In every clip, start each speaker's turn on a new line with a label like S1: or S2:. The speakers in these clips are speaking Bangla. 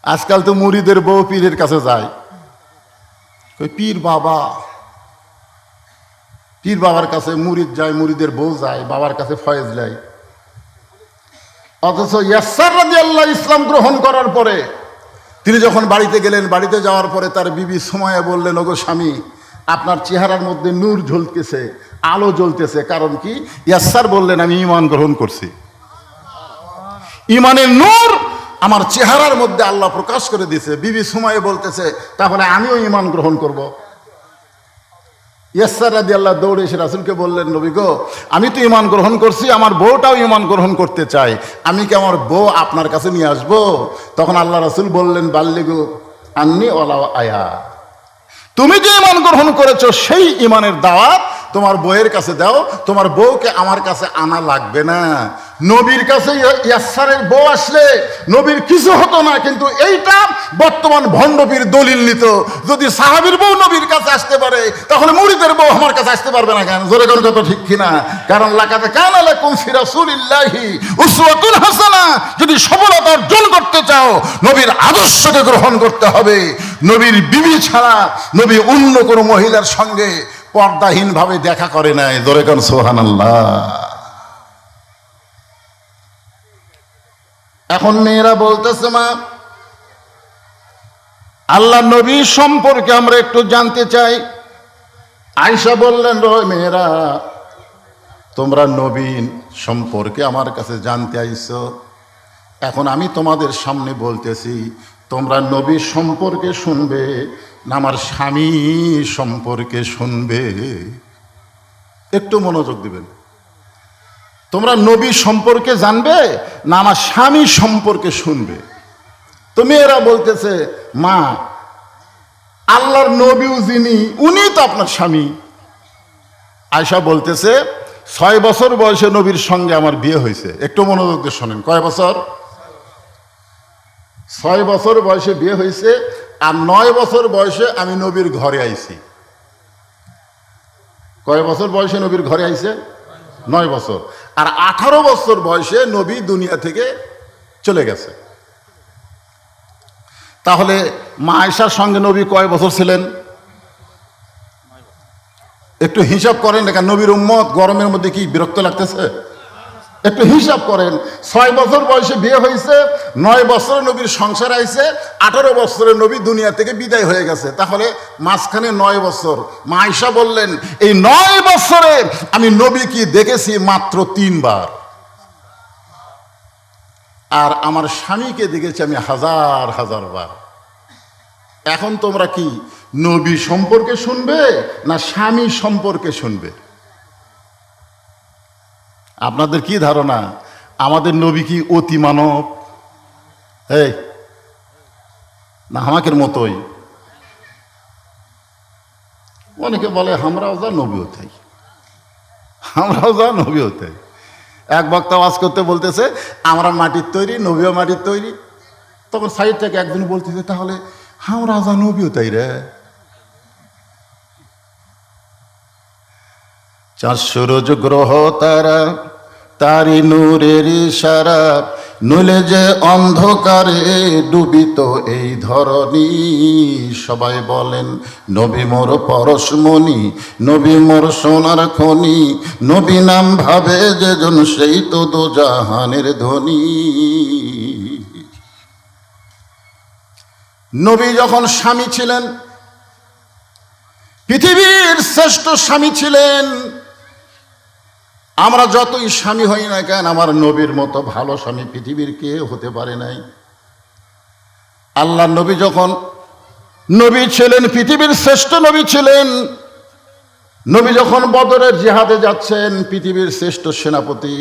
S1: আজকাল তো মুরিদের বউ পীরের কাছে যায়, পীর বাবা, পীর বাবার কাছে মুরিদ যায়, মুরিদের বউ যায়, বাবার কাছে ফয়েজ নেয়। অথচ ইয়াসসার রাদিয়াল্লাহু ইসলাম গ্রহণ করার পরে তিনি যখন বাড়িতে গেলেন, বাড়িতে যাওয়ার পরে তার বিবি সুমাইয়া বললেন, ওগো স্বামী, আপনার চেহারার মধ্যে নূর জ্বলতেছে, আলো জ্বলতেছে, কারণ কি? ইয়াসসার বললেন, আমি ঈমান গ্রহণ করছি, ঈমানের নূর আমার চেহারার মধ্যে আল্লাহ প্রকাশ করে দিয়েছে। বিবি সুমাইয়া বলতেছে, তাহলে আমিও ঈমান গ্রহণ করব। ইয়াসসার রাদিয়াল্লাহু দৌড়ে এসে রাসূলকে বললেন, নবী গো, আমি তো ঈমান গ্রহণ করছি, আমার বউটাও ঈমান গ্রহণ করতে চাই, আমি কি আমার বউ আপনার কাছে নিয়ে আসবো? তখন আল্লাহ রাসূল বললেন, বাল্লিগু আন্নী ওয়ালাউ আয়া, তুমি যে ঈমান গ্রহণ করেছো সেই ঈমানের দাওয়াত তোমার বউয়ের কাছে দাও, তোমার বউকে আমার কাছে আনা লাগবে না। নবীর কাছে ইয়াসসারের বউ আসলে নবীর কিছু হতো না, কিন্তু এইটা বর্তমান ভণ্ডপীর দলিল নিত, যদি সাহাবীর বউ নবীর কাছে আসতে পারে তাহলে মুরিদের বউ আমার কাছে আসতে পারবে না কেন? জোরে কোন কথা ঠিক কিনা? কারণ লাকাদ কানা লাকুম ফি রাসূলিল্লাহি উসওয়াতুন হাসানা, যদি সফলতা অর্জন করতে চাও নবীর আদর্শকে গ্রহণ করতে হবে। নবীর বিবি ছাড়া নবী অন্য কোনো মহিলার সঙ্গে পর্দাহীন ভাবে দেখা করে নাই। জোরে কোন সুবহানাল্লাহ। এখন মেয়েরা বলতেছে, মা, আল্লাহ নবী সম্পর্কে আমরা একটু জানতে চাই। আয়েশা বললেন, মেয়েরা, তোমরা নবী সম্পর্কে আমার কাছে জানতে আইছো, এখন আমি তোমাদের সামনে বলতেছি, তোমরা নবী সম্পর্কে শুনবে না আমার স্বামী সম্পর্কে শুনবে? একটু মনোযোগ দিবেন। তোমরা নবী সম্পর্কে জানবে না আমার স্বামী সম্পর্কে শুনবে? তো মেয়েরা বলতেছে, মা, আল্লাহর নবীও যিনি, উনি তো আপনার স্বামী। আয়েশা বলতেছে, 6 বছর বয়সে নবীর সঙ্গে আমার বিয়ে হয়েছে। একটু মনোযোগ দিয়ে শোনেন, কয় বছর? 6 বছর বয়সে বিয়ে হয়েছে, আর 9 বছর বয়সে আমি নবীর ঘরে আইছি। কয় বছর বয়সে নবীর ঘরে আইছে? 9 বছর। আর 18 বছর বয়সে নবী দুনিয়া থেকে চলে গেছে। তাহলে মা আয়েশার সঙ্গে নবী কয় বছর ছিলেন? একটু হিসাব করেন। দেখেন, নবীর উম্মত গরমের মধ্যে কি বিরক্ত লাগতেছে? একটু হিসাব করেন। 6 বছর বয়সে বিয়ে হয়েছে, 9 বছরে নবীর সংসার আইছে, 18 বছরে নবী দুনিয়া থেকে বিদায় হয়ে গেছে। তাহলে মাঝখানে 9 বছর। মা আয়েশা বললেন, এই 9 বছরে আমি নবী কি দেখেছি মাত্র 3 বার, আর আমার স্বামীকে দেখেছি আমি হাজার হাজার বার। এখন তোমরা কি নবী সম্পর্কে শুনবে না স্বামী সম্পর্কে শুনবে? আপনাদের কি ধারণা আমাদের নবী কি অতি মানব, এই না আমাদের মতোই? অনেকে বলে আমরাও যা নবী হতাই, আমরাও যা নবী হতাই। এক বক্তা ওয়াজ করতে বলতেছে, আমরা মাটির তৈরি, নবীও মাটির তৈরি। তখন সাইড থেকে একজন বলতেছে, তাহলে আমরা যা নবী হতাই রে। 400 রোজ গ্রহ তারা, তারি নূরের ইশারা, নইলে যে অন্ধকারে ডুবিত এই ধরণী। সবাই বলেন নবী মোর পরশমণি, নবী মোর সোনার খনি, নবী নাম ভাবে যেজন সেই তো দোজাহানের ধনী। নবী যখন স্বামী ছিলেন, পৃথিবীর শ্রেষ্ঠ স্বামী ছিলেন। আমরা যতই স্বামী হই না কেন, আমার নবীর মতো ভালো স্বামী পৃথিবীর কেউ হতে পারে নাই। আল্লাহ নবী যখন নবী ছিলেন, পৃথিবীর শ্রেষ্ঠ নবী ছিলেন। নবী যখন বদরের জিহাদে যাচ্ছেন, পৃথিবীর শ্রেষ্ঠ সেনাপতি।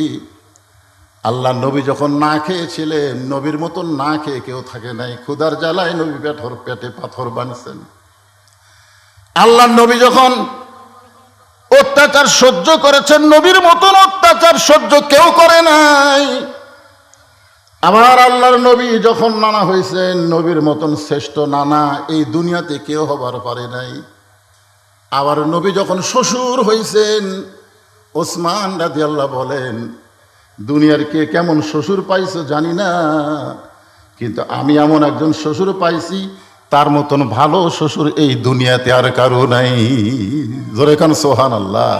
S1: আল্লাহ নবী যখন না খেয়েছিলেন, নবীর মতন না খেয়ে কেউ থাকে নাই। ক্ষুধার জ্বালায় নবী পেটে পাথর বাঁধছেন। আল্লাহ নবী যখন অত্যাচার সহ্য করেছেন, নবীর মতন অত্যাচার সহ্য কেউ করে নাই। আবার আল্লাহর নবী যখন নানা হয়েছেন, নবীর মতন শ্রেষ্ঠ নানা এই দুনিয়াতে কেউ হবার পারে নাই। আবার নবী যখন শ্বশুর হয়েছেন, ওসমান রাদিয়াল্লাহু বলেন, দুনিয়ার কে কেমন শ্বশুর পাইছো জানি না, কিন্তু আমি এমন একজন শ্বশুর পাইছি, তার মতন ভালো শ্বশুর এই দুনিয়াতে আর কারো নাই। জোরে কান সুবহানাল্লাহ।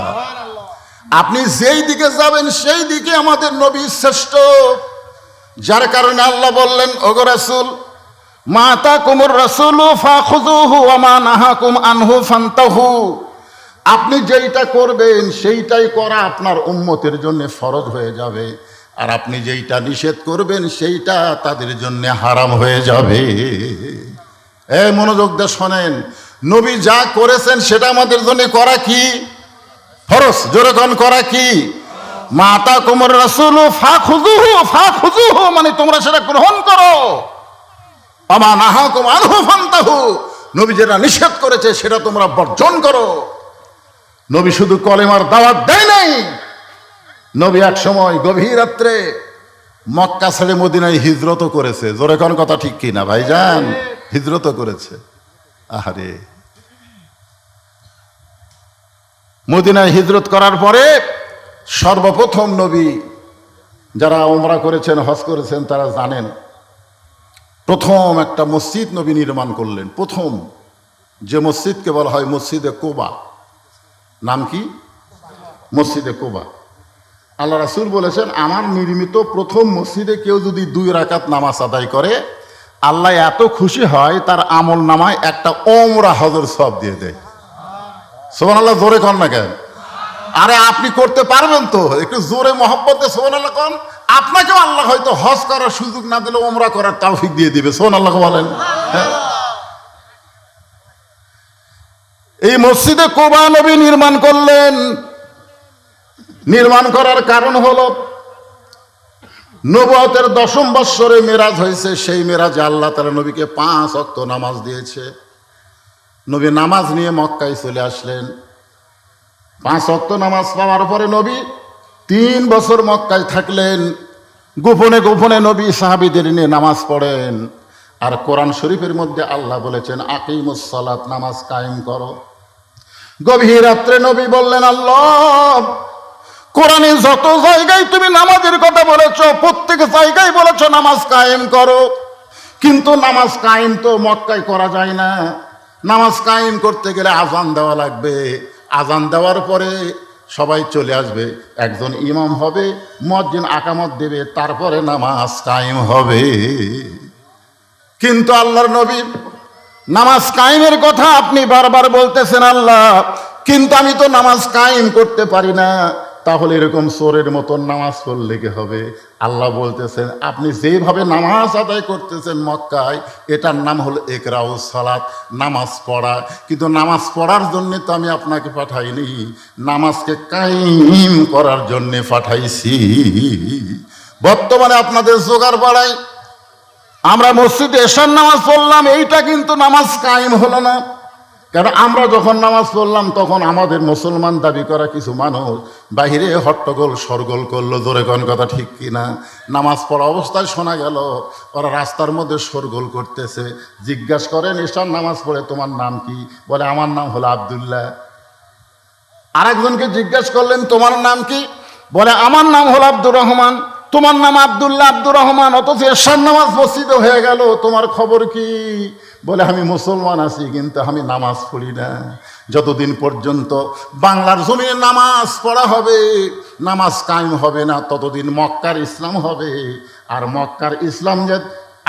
S1: আপনি যেই দিকে যাবেন সেই দিকে আমাদের নবী শ্রেষ্ঠ। যার কারণে আল্লাহ বললেন, ওগো রাসূল, মা আতাকুমুর রাসূলু ফাখুযুহু ওয়া মা নাহাকুম আনহু ফান্তাহু। আপনি যেইটা করবেন সেইটাই করা আপনার উম্মতের জন্য ফরজ হয়ে যাবে, আর আপনি যেইটা নিষেধ করবেন সেইটা তাদের জন্য হারাম হয়ে যাবে। এই মনোযোগ দিয়ে শোনেন, নবী যা করেছেন সেটা আমাদের জন্য করা কি ফরজ? জোরে কোন করা কি? মা আতাকুমুর রাসূলু ফাখুযুহু মানে তোমরা সেটা গ্রহণ করো, ওয়া মা নাহাকুম আনহু ফান্তাহু, নবী যেটা নিষেধ করেছে সেটা তোমরা বর্জন করো। নবী শুধু কলেমার দাওয়াত দেয় নাই, নবী এক সময় গভীর রাত্রে মক্কা ছেড়ে মদিনায় হিজরতও করেছে। জোরে কোন কথা ঠিক কি না ভাইজান? হিজরতও করেছে। আহারে, মদিনায় হিজরত করার পরে সর্বপ্রথম নবী, যারা উমরা করেছেন, হজ করেছেন, তারা জানেন, প্রথম একটা মসজিদ নবী নির্মাণ করলেন। প্রথম যে মসজিদকে বলা হয় মসজিদে কুবা। নাম কি? মসজিদে কুবা। আল্লাহ রাসূল বলেছেন, আমার নির্মিত প্রথম মসজিদে কেউ যদি 2 রাকাত নামাজ আদায় করে, আল্লাহ এত খুশি হয় তার আমল নামায় একটা ওমরা হজের সওয়াব দিয়ে দেয়। সুবহানাল্লাহ, জোরে কন না কেন? আরে আপনি করতে পারবেন তো? একটু জোরে মহব্বতে সুবহানাল্লাহ কন। আপনাকেও আল্লাহ হয়তো হজ করার সুযোগ না দিলে ওমরা করার তৌফিক দিয়ে দিবে। সুবহানাল্লাহ বলেন। এই মসজিদে কুবা নবী নির্মাণ করলেন। নির্মাণ করার কারণ হলো নবুয়তের 10ম বৎসরে মেরাজ হয়েছে। সেই মেরাজে আল্লাহ তাআলা নবীকে 5 ওয়াক্ত নামাজ দিয়েছে। নবী নামাজ নিয়ে মক্কায় চলে আসলেন। 5 ওয়াক্ত নামাজ পাওয়ার পরে নবী 3 বছর মক্কায় থাকলেন। গোপনে গোপনে নবী সাহাবীদের নিয়ে নামাজ পড়েন। আর কোরআন শরীফের মধ্যে আল্লাহ বলেছেন, আকিমুস সালাত, নামাজ কায়েম করো। গভীর রাত্রে নবী বললেন, আল্লাহ, কোরআনে যত জায়গায় তুমি নামাজের কথা বলেছ, প্রত্যেক জায়গায় বলেছ নামাজ কায়েম করো, কিন্তু নামাজ কায়েম তো মক্কায় করা যায় না। নামাজ কায়েম করতে গেলে আজান দেওয়া লাগবে। আজান দেওয়ার পরে সবাই চলে আসবে, একজন ইমাম হবে, মুয়াজ্জিন আকামত দেবে, তারপরে নামাজ কায়েম হবে। কিন্তু আল্লাহর নবী, নামাজ কায়েমের কথা আপনি বারবার বলতেছেন আল্লাহ, কিন্তু আমি তো নামাজ কায়েম করতে পারি না। তাহলে এরকম চোরের মতন নামাজ পড়লে কি হবে? আল্লাহ বলতেছেন, আপনি যেভাবে নামাজ আদায় করতেছেন মক্কায়, এটার নাম হলো ইকরাউস সালাত, নামাজ পড়া। কিন্তু নামাজ পড়ার জন্য তো আমি আপনাকে পাঠাইনি, নামাজকে কায়েম করার জন্য পাঠাইছি। বর্তমানে আপনাদের জোগাড় বাড়াই আমরা মসজিদে এশার নামাজ পড়লাম, এইটা কিন্তু নামাজ কায়েম হলো না। কারণ আমরা যখন নামাজ পড়লাম তখন আমাদের মুসলমান দাবি করা কিছু মানুষ বাহিরে হট্টগোল সরগোল করলো। জোরে কোন কথা ঠিক কিনা? নামাজ পড়া অবস্থায় শোনা গেল ওরা রাস্তার মধ্যে সরগোল করতেছে। জিজ্ঞাসা করেন, এশার নামাজ পড়ে তোমার নাম কি? বলে, আমার নাম হলো আব্দুল্লাহ। আরেকজনকে জিজ্ঞাসা করলেন, তোমার নাম কি? বলে, আমার নাম হলো আব্দুর রহমান। তোমার নাম আব্দুল্লাহ, আব্দুর রহমান, অথচ এশার নামাজ মসজিদে হয়ে গেল, তোমার খবর কি? বলে, আমি মুসলমান আছি কিন্তু আমি নামাজ পড়ি না। যতদিন পর্যন্ত বাংলার জমিনে নামাজ পড়া হবে, নামাজ কায়েম হবে না, ততদিন মক্কার ইসলাম হবে। আর মক্কার ইসলাম যে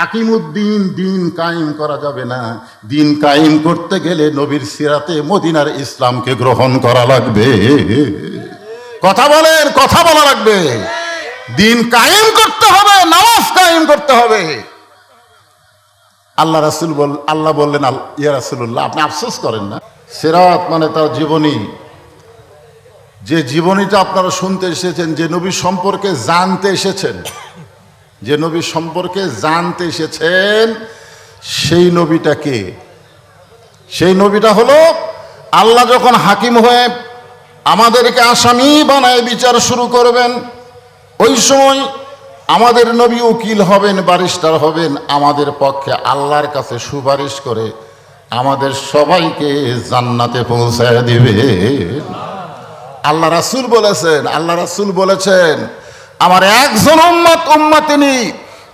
S1: আকিমুদ্দিন, দিন কায়েম করা যাবে না। দিন কায়েম করতে গেলে নবীর সিরাতে মদিনার ইসলামকে গ্রহণ করা লাগবে। কথা বলেন, কথা বলা লাগবে। দিন কায়েম করতে হবে, নামাজ কায়েম করতে হবে। আল্লাহ বললেন, ইয়া রাসূলুল্লাহ, আপনি আফসোস করেন না? সিরাত মানে তার জীবনী, যে জীবনীটা আপনারা শুনতে এসেছেন, যে নবী সম্পর্কে জানতে এসেছেন, যে নবী সম্পর্কে জানতে এসেছেন, সেই নবীটা কে? সেই নবীটা হলো, আল্লাহ যখন হাকিম হয়ে আমাদেরকে আসামি বানায় বিচার শুরু করবেন, ওই সময় আমাদের নবী উকিল হবেন, ব্যারিস্টার হবেন, আমাদের পক্ষে আল্লাহর কাছে সুপারিশ করে আমাদের সবাইকে জান্নাতে পৌঁছায় দিবে। আল্লাহ রাসূল বলেছেন, আমার একজন উম্মতিনী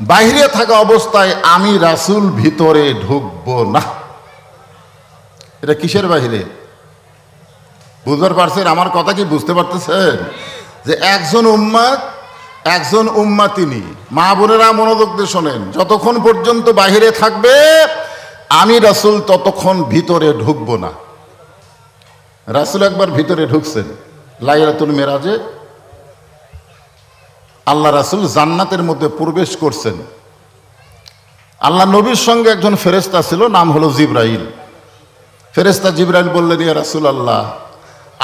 S1: বাইরে থাকা অবস্থায় আমি রাসূল ভিতরে ঢুকবো না। এটা কিসের বাহিরে? বুঝতে পারছেন আমার কথা? কি বুঝতে পারতেছেন যে একজন উম্মাতিনী মা বোনেরা মনোযোগ দিয়ে শোনেন, যতক্ষণ পর্যন্ত বাহিরে থাকবে আমি রাসূল ততক্ষণ ভিতরে ঢুকবো না। রাসূল একবার ভিতরে ঢুকছেন লাইলাতুল মেরাজে। আল্লাহ রাসূল জান্নাতের মধ্যে প্রবেশ করছেন। আল্লাহ নবীর সঙ্গে একজন ফেরেশতা ছিল, নাম হলো জিবরাইল। ফেরেশতা জিবরাইল বললেন, ইয়া রাসূলুল্লাহ,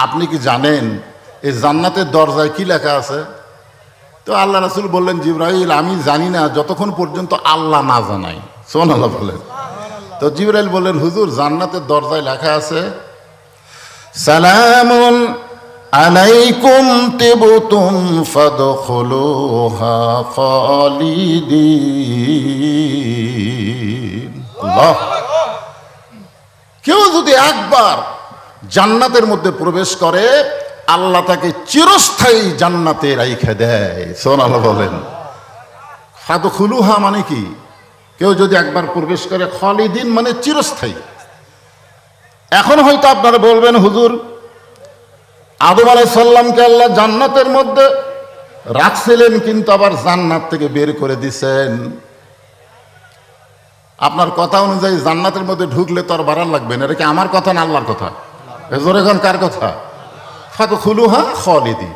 S1: আপনি কি জানেন এই জান্নাতের দরজায় কি লেখা আছে? তো আল্লাহ রাসূল বললেন, জিবরাইল, আমি জানি না যতক্ষণ পর্যন্ত আল্লাহ না জানাই। সুবহানাল্লাহ বলেন। তো জিবরাইল বললেন, হুজুর, জান্নাতের দরজায় লেখা আছে সালামুন আলাইকুম তিবতুম ফাদখুলুহা খালিদিন। আল্লাহ! কেউ যদি একবার জান্নাতের মধ্যে প্রবেশ করে আল্লাহ তাকে চিরস্থায়ী জান্নাতে রাইখা দেয়। সুবহানাল্লাহ বলেন। ফাদখুলুহা মানে কি? কেউ যদি একবার প্রবেশ করে, খালিদিন মানে চিরস্থায়ী। এখন হয়তো আপনারা বলবেন, হুজুর, আদম আলাইহিস সালামকে আল্লাহ জান্নাতের মধ্যে রাখছিলেন কিন্তু আবার জান্নাত থেকে বের করে দিছেন। আপনার কথা অনুযায়ী জান্নাতের মধ্যে ঢুকলে তো আর বাড়ার লাগবে না। এটা কি আমার কথা না আল্লাহর কথা? জোরে কোন কার কথা? ফাদখুলুহা খালিদিন।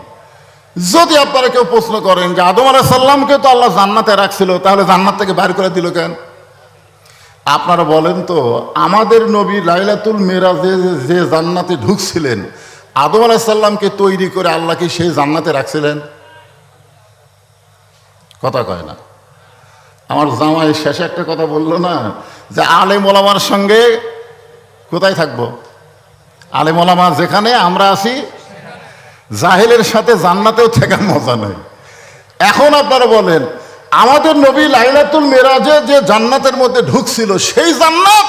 S1: যদি আপনারা কেউ প্রশ্ন করেন যে আদম আলাইহিস সালামকে তো আল্লাহ জান্নাতে রাখছিল, তাহলে জান্নাত থেকে বাইর করে দিল কেন? আপনারা বলেন তো, আমাদের নবী লাইলাতুল মেরাজে যে জান্নাতে ঢুকছিলেন, আদম আলাইহিস সালামকে তৈরি করে আল্লাহ কি সেই জান্নাতে রাখছিলেন? কথা কয় না। আমার জামাই শেষে একটা কথা বললো না, যে আলেম ওলামার সঙ্গে কোথায় থাকবো? আলেম ওলামা যেখানে, আমরা আছি জাহেলের সাথে জান্নাতেও থাকার মজা নেই। এখন আপনারা বলেন, আমাদের নবী লাইলাতুল মেরাজে যে জান্নাতের মধ্যে ঢুকছিল সেই জান্নাত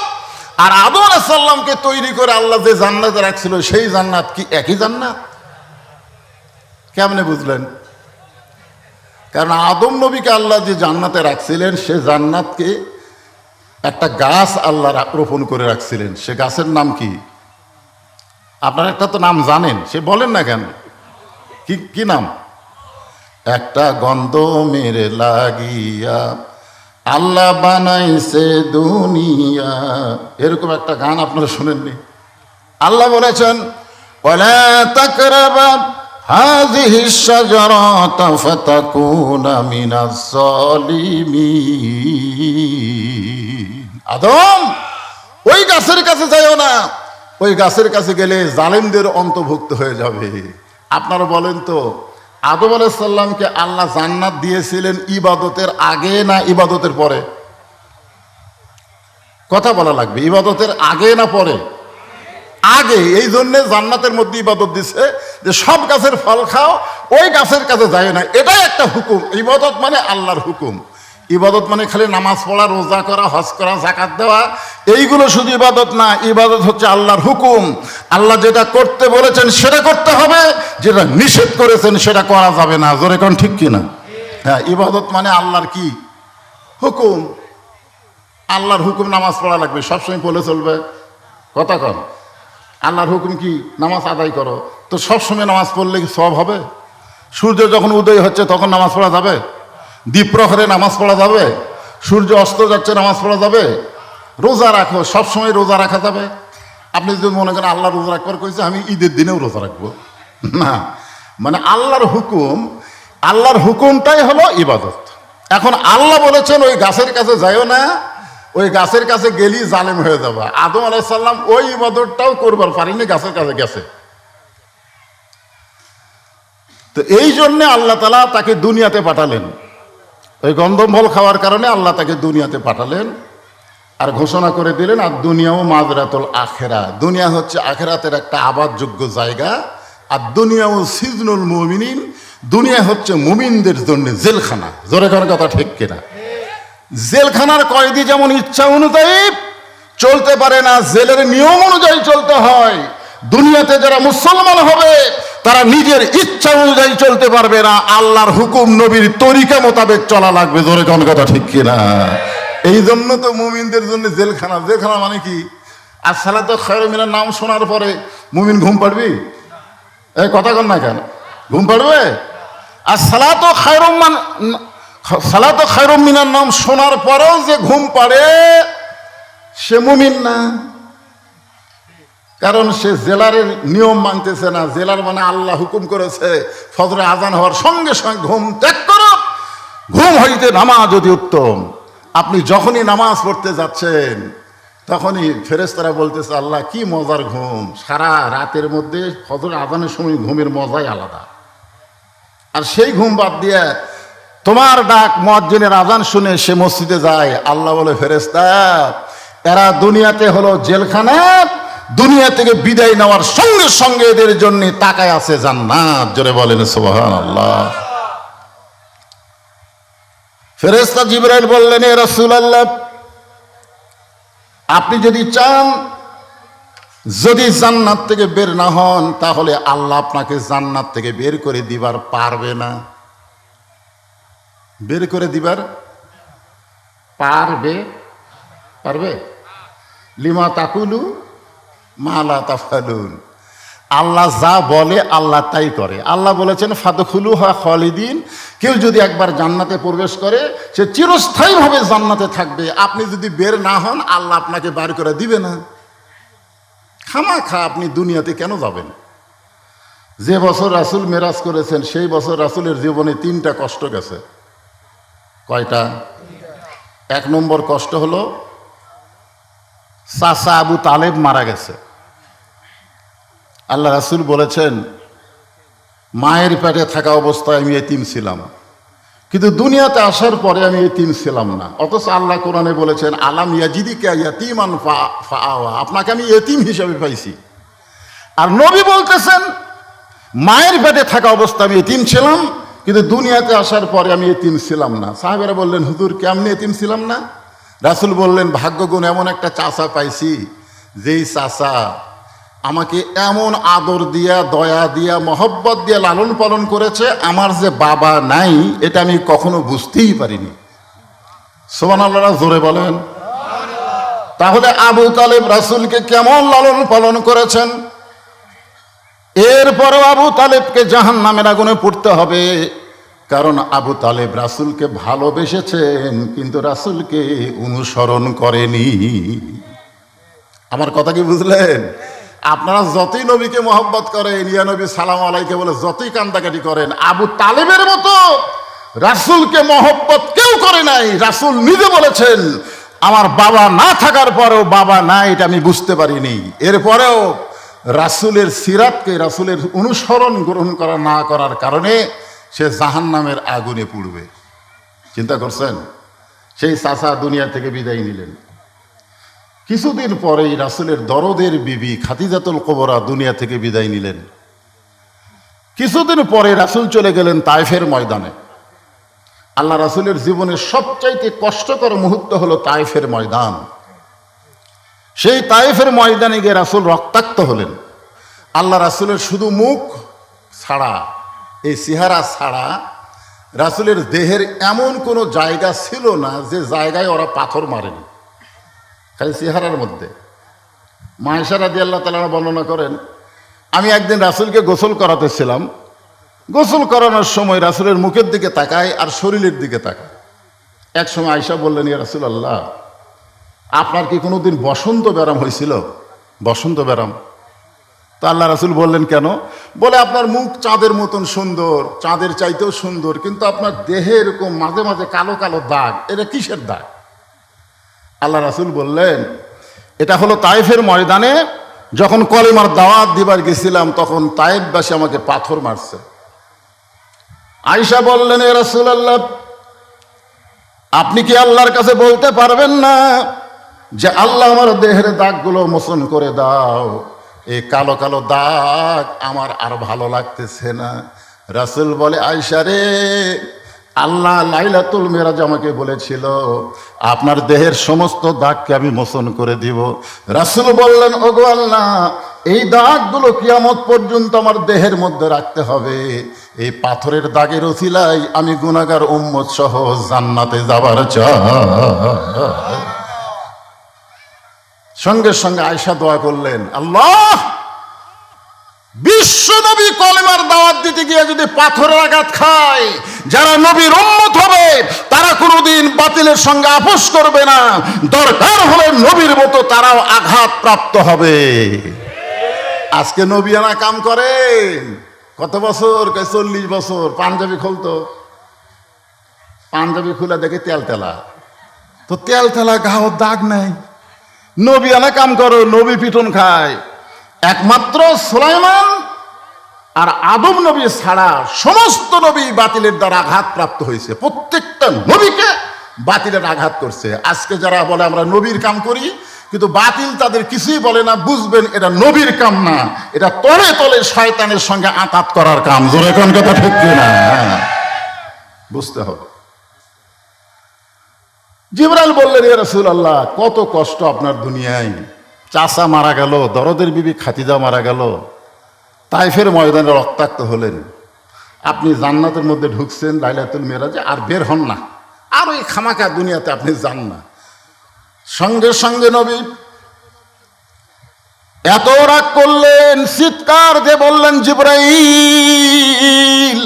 S1: আর আদম আলাইহিস সালামকে তৈরি করে আল্লাহ যে জান্নাতে রাখছিল সেই জান্নাত কি একই জান্নাত? কেমনে বুঝলেন? কারণ আদম নবীকে আল্লাহ যে জান্নাতে রাখছিলেন সে জান্নাতকে একটা গাছ আল্লাহ রোপণ করে রাখছিলেন। সে গাছের নাম কি? আপনারা একটা তো নাম জানেন, সে বলেন না কেন? কি নাম? একটা গন্ধ মেরে লাগিয়া আল্লাহ বানাইছে দুনিয়া, এরকম একটা গান আপনারা শুনেননি? আল্লাহ বলেছেন, ওয়ালা তাকরাবা হাযিহিশ শাজারাতা ফাতাকুনা মিনাজ জালিমিন। আদম, ওই গাছের কাছে যাইও না, ওই গাছের কাছে গেলে জালেমদের অন্তর্ভুক্ত হয়ে যাবে। আপনারা বলেন তো, আদম আলাইহিস সালামকে আল্লাহ জান্নাত দিয়েছিলেন ইবাদতের আগে না ইবাদতের পরে? কথা বলা লাগবে, ইবাদতের আগে না পরে? আগে। এই জন্যে জান্নাতের মধ্যে ইবাদত দিছে যে সব গাছের ফল খাও, ওই গাছের কাছে যায় না। এটাই একটা হুকুম। ইবাদত মানে আল্লাহর হুকুম। ইবাদত মানে খালি নামাজ পড়া, রোজা করা, হজ করা, যাকাত দেওয়া, এইগুলো শুধু ইবাদত না। ইবাদত হচ্ছে আল্লাহর হুকুম। আল্লাহ যেটা করতে বলেছেন সেটা করতে হবে, যেটা নিষেধ করেছেন সেটা করা যাবে না। জোরে কোন ঠিক কিনা? হ্যাঁ, ইবাদত মানে আল্লাহর কি হুকুম। আল্লাহর হুকুম নামাজ পড়া লাগবে, সবসময় পড়লে চলবে? কথা কন। আল্লাহর হুকুম কি? নামাজ আদায় করো। তো সবসময় নামাজ পড়লে কি সওয়াব হবে? সূর্য যখন উদয় হচ্ছে তখন নামাজ পড়া যাবে? দ্বীপ্রহরে নামাজ পড়া যাবে? সূর্য অস্ত যাচ্ছে নামাজ পড়া যাবে? রোজা রাখো, সবসময় রোজা রাখা যাবে? আপনি যদি মনে করেন আল্লাহ রোজা রাখবার কইছে, আমি ঈদের দিনেও রোজা রাখবো, না। মানে আল্লাহর হুকুম, আল্লাহর হুকুমটাই হলো ইবাদত। এখন আল্লাহ বলেছেন ওই গাছের কাছে যাইও না, ওই গাছের কাছে গেলি জালেম হয়ে যাবে। আদম আলাইহিস সালাম ওই ইবাদতটাও করবার পারেনি, গাছের কাছে গেছে। তো এই জন্যে আল্লাহ তাআলা তাকে দুনিয়াতে পাঠালেন। ওই গন্ধম খাওয়ার কারণে আল্লাহ তাকে দুনিয়াতে পাঠালেন আর ঘোষণা করে দিলেন, আর দুনিয়াও মাজরাতুল আখিরা। দুনিয়া হচ্ছে আখিরাতের একটা আবাদযোগ্য জায়গা, আর দুনিয়াও সিজনুল মুমিনিন। দুনিয়া হচ্ছে মুমিনদের জন্য জেলখানা। জোরে করার কথা ঠিক কিনা? জেলখানার কয়েদি যেমন ইচ্ছা অনুযায়ী চলতে পারে না, জেলের নিয়ম অনুযায়ী চলতে হয়। দুনিয়াতে যারা মুসলমান হবে তারা নিজের ইচ্ছা অনুযায়ী চলতে পারবে না, আল্লাহর হুকুম নবীর তরিকা মোতাবেক চলা লাগবে। জোরে কোন কথা ঠিক কিনা? এই জন্য তো মুমিনদের জন্য জেলখানা। জেলখানা মানে কি? আসসালাতু খায়রুম মিনান নাম শোনার পরে মুমিন ঘুম পাড়বি? এই কথা কন না কেন? ঘুম পাড়বে? আসসালাতু খায়রুম মিনান নাম শোনার পরেও যে ঘুম পাড়ে সে মুমিন না, কারণ সে জেলারের নিয়ম মানতেছে না। জেলার মানে আল্লাহ হুকুম করেছে ফজরে আজান হওয়ার সঙ্গে সঙ্গে ঘুম ত্যাগ করো, ঘুম হইতে নামাজ অতি উত্তম। আপনি যখনই নামাজ পড়তে যাচ্ছেন তখনই ফেরেশতারা বলতেছে আল্লাহ কি মজার ঘুম, সারা রাতের মধ্যে ফজরে আজানের সময় ঘুমের মজাই আলাদা। আর সেই ঘুম বাদ দিয়ে তোমার ডাক মুয়াজ্জিনের আজান শুনে সে মসজিদে যায়, আল্লাহ বলে ফেরেশতা এরা দুনিয়াতে হলো জেলখানা, দুনিয়া থেকে বিদায় নেওয়ার সঙ্গে সঙ্গে এদের জন্য তাকায় আছে জান্নাত। জোরে বলেন সুবহানাল্লাহ। ফেরেশতা জিবরাইল বললেন এ রাসূলুল্লাহ, আপনি যদি চান যদি জান্নাত থেকে বের না হন তাহলে আল্লাহ আপনাকে জান্নাত থেকে বের করে দিবার পারবে না। বের করে দিবার পারবে? লিমা তাকুলু মা লা তাফআলুন। আল্লাহ যা বলে আল্লাহ তাই করে। আল্লাহ বলেছেন ফাদখুলুহা খালিদিন, কেউ যদি একবার জান্নাতে প্রবেশ করে সে চিরস্থায়ীভাবে জান্নাতে থাকবে। আপনি যদি বের না হন আল্লাহ আপনাকে বার করে দিবে না। খামাখা আপনি দুনিয়াতে কেন যাবেন? যে বছর রাসূল মেরাজ করেছেন সেই বছর রাসূলের জীবনে 3টা কষ্ট গেছে। কয়টা? 1 নম্বর কষ্ট হলো চাচা আবু তালেব মারা গেছে। আল্লাহ রাসূল বলেছেন মায়ের পেটে থাকা অবস্থায় আমি এতিম ছিলাম, কিন্তু দুনিয়াতে আসার পরে আমি এতিম ছিলাম না। অথচ আল্লাহ কোরআনে বলেছেন আলাম ইয়াজিদিকা ইয়াতীমান ফাআওয়া, আপনাকে আমি এতিম হিসেবে পাইছি। আর নবী বলতেছেন মায়ের পেটে থাকা অবস্থায় আমি এতিম ছিলাম, কিন্তু দুনিয়াতে আসার পরে আমি এতিম ছিলাম না। সাহাবেরা বললেন হুজুর কেমনে এতিম ছিলাম না? রাসূল বললেন ভাগ্যগুণ এমন একটা চাচা পাইছি যেই চাচা আমাকে এমন আদর দিয়া দয়া দিয়া মহব্বত দিয়া লালন পালন করেছে, আমার যে বাবা নাই এটা আমি কখনো বুঝতেই পারিনি। সুবহানাল্লাহ, জোরে বলেন। তাহলে আবু তালেব রাসূলকে কেমন লালন পালন করেছেন? এরপরও আবু তালেবকে জাহান্নামের আগুনে পড়তে হবে, কারণ আবু তালেব রাসূলকে ভালোবেসেছেন কিন্তু রাসূলকে অনুসরণ করেনি। আমার কথা কি বুঝলেন? আপনারা যতই নবীকে মহব্বত করেন, ইয়া নবী সালাম আলাইকে বলে যতই কান্দাকাটি করেন, আবু তালেবের মতো রাসূলকে মহব্বত কেউ করে নাই। রাসূল নিজে বলেছেন আমার বাবা না থাকার পরেও বাবা নাই এটা আমি বুঝতে পারিনি। এরপরেও রাসূলের সিরাতকে রাসূলের অনুসরণ গ্রহণ করা না করার কারণে সে জাহান্নামের আগুনে পুড়বে। চিন্তা করছেন? সেই চাচা দুনিয়া থেকে বিদায় নিলেন। কিছুদিন পরেই রাসূলের দরদের বিবি খাদিজাতুল কুবরা দুনিয়া থেকে বিদায় নিলেন। কিছুদিন পরে রাসূল চলে গেলেন তায়েফের ময়দানে। আল্লাহ রাসূলের জীবনের সবচাইতে কষ্টকর মুহূর্ত হলো তায়েফের ময়দান। সেই তায়েফের ময়দানে গিয়ে রাসূল রক্তাক্ত হলেন। আল্লাহ রাসূলের শুধু মুখ ছাড়া, এই চেহারা ছাড়া রাসূলের দেহের এমন কোনো জায়গা ছিল না যে জায়গায় ওরা পাথর মারেনি, খালি চেহারার মধ্যে। মা আয়েশা রাদিয়াল্লাহু তাআলা বর্ণনা করেন আমি একদিন রাসূলকে গোসল করাতেছিলাম। গোসল করানোর সময় রাসূলের মুখের দিকে তাকায় আর শরীরের দিকে তাকায়। এক সময় আয়েশা বললেন ইয়া রাসূলুল্লাহ আপনার কি কোনোদিন বসন্ত ব্যারাম হয়েছিল? বসন্ত ব্যারাম? তো আল্লাহ রাসূল বললেন কেন? বলে আপনার মুখ চাঁদের মতন সুন্দর, চাঁদের চাইতেও সুন্দর, কিন্তু আপনার দেহে এরকম মাঝে মাঝে কালো কালো দাগ, এটা কিসের দাগ? আল্লাহ রাসূল বললেন এটা হলো তায়েফের ময়দানে যখন কলেমার দাওয়াত দিবার গেছিলাম তখন তায়েফবাসী আমাকে পাথর মারছে। আয়েশা বললেন এ রাসূলুল্লাহ আপনি কি আল্লাহর কাছে বলতে পারবেন না যে আল্লাহ আমার দেহের দাগগুলো মোচন করে দাও, এই কালো কালো দাগ আমার আর ভালো লাগতেছে না। রাসূল বলে আয়েশা রে, আল্লাহ লাইলাতুল মেরাজ আমাকে বলেছিল আপনার দেহের সমস্ত দাগকে আমি মোচন করে দিব। রাসূল বললেন ওগো আল্লাহ এই দাগগুলো কিয়ামত পর্যন্ত আমার দেহের মধ্যে রাখতে হবে। এই পাথরের দাগের ওসিলায় আমি গুনাহগার উম্মত সহ জান্নাতে যাবার চাই। সঙ্গে সঙ্গে আয়েশা দোয়া করলেন, আল্লাহ, বিশ্ব নবী কলেমার দাওয়াত দিতে গিয়ে যদি পাথরের আঘাত খায়, যারা নবীর উম্মত হবে তারা কোনোদিন বাতিলের সঙ্গে আপোষ করবে না, দরকার হলে নবীর মতো তারাও আঘাত প্রাপ্ত হবে। আজকে নবিয়ানা কাম করেন কত বছর? 40 বছর। পাঞ্জাবি খুলতো, পাঞ্জাবি খুলে দেখে তেল তেলা, তো তেল তেলা গাও দাগ নাই। নবিয়ানা কাম করো, নবী পিটন খায়। একমাত্র সুলাইমান আর আদম নবী ছাড়া সমস্ত নবী বাতিলের দ্বারা আঘাত প্রাপ্ত হয়েছে। প্রত্যেকটা নবীকে বাতিলের আঘাত করছে। আজকে যারা বলে আমরা নবীর কাম করি, কিন্তু বাতিল তাদের কিছুই বলে না, বুঝবেন এটা নবীর কাম না, এটা তলে তলে শয়তানের সঙ্গে আঘাত করার কাম। জোরে কোন কথা ঠিক না? বুঝতে হবে। জিবরাইল বললেন, ইয়া রাসূলুল্লাহ, কত কষ্ট আপনার দুনিয়ায়। চাচা মারা গেল, দরদের বিবি খাদিজা মারা গেল, তাইফের ময়দানে রক্তাক্ত হলেন, আপনি জান্নাতের মধ্যে ঢুকছেন লাইলাতুল মেরাজে, আর বের হন না, আর ওই খামাকা দুনিয়াতে আপনি যান না। সঙ্গে সঙ্গে নবী এত রাগ করলেন, চিৎকার দিয়ে বললেন, জিবরাইল,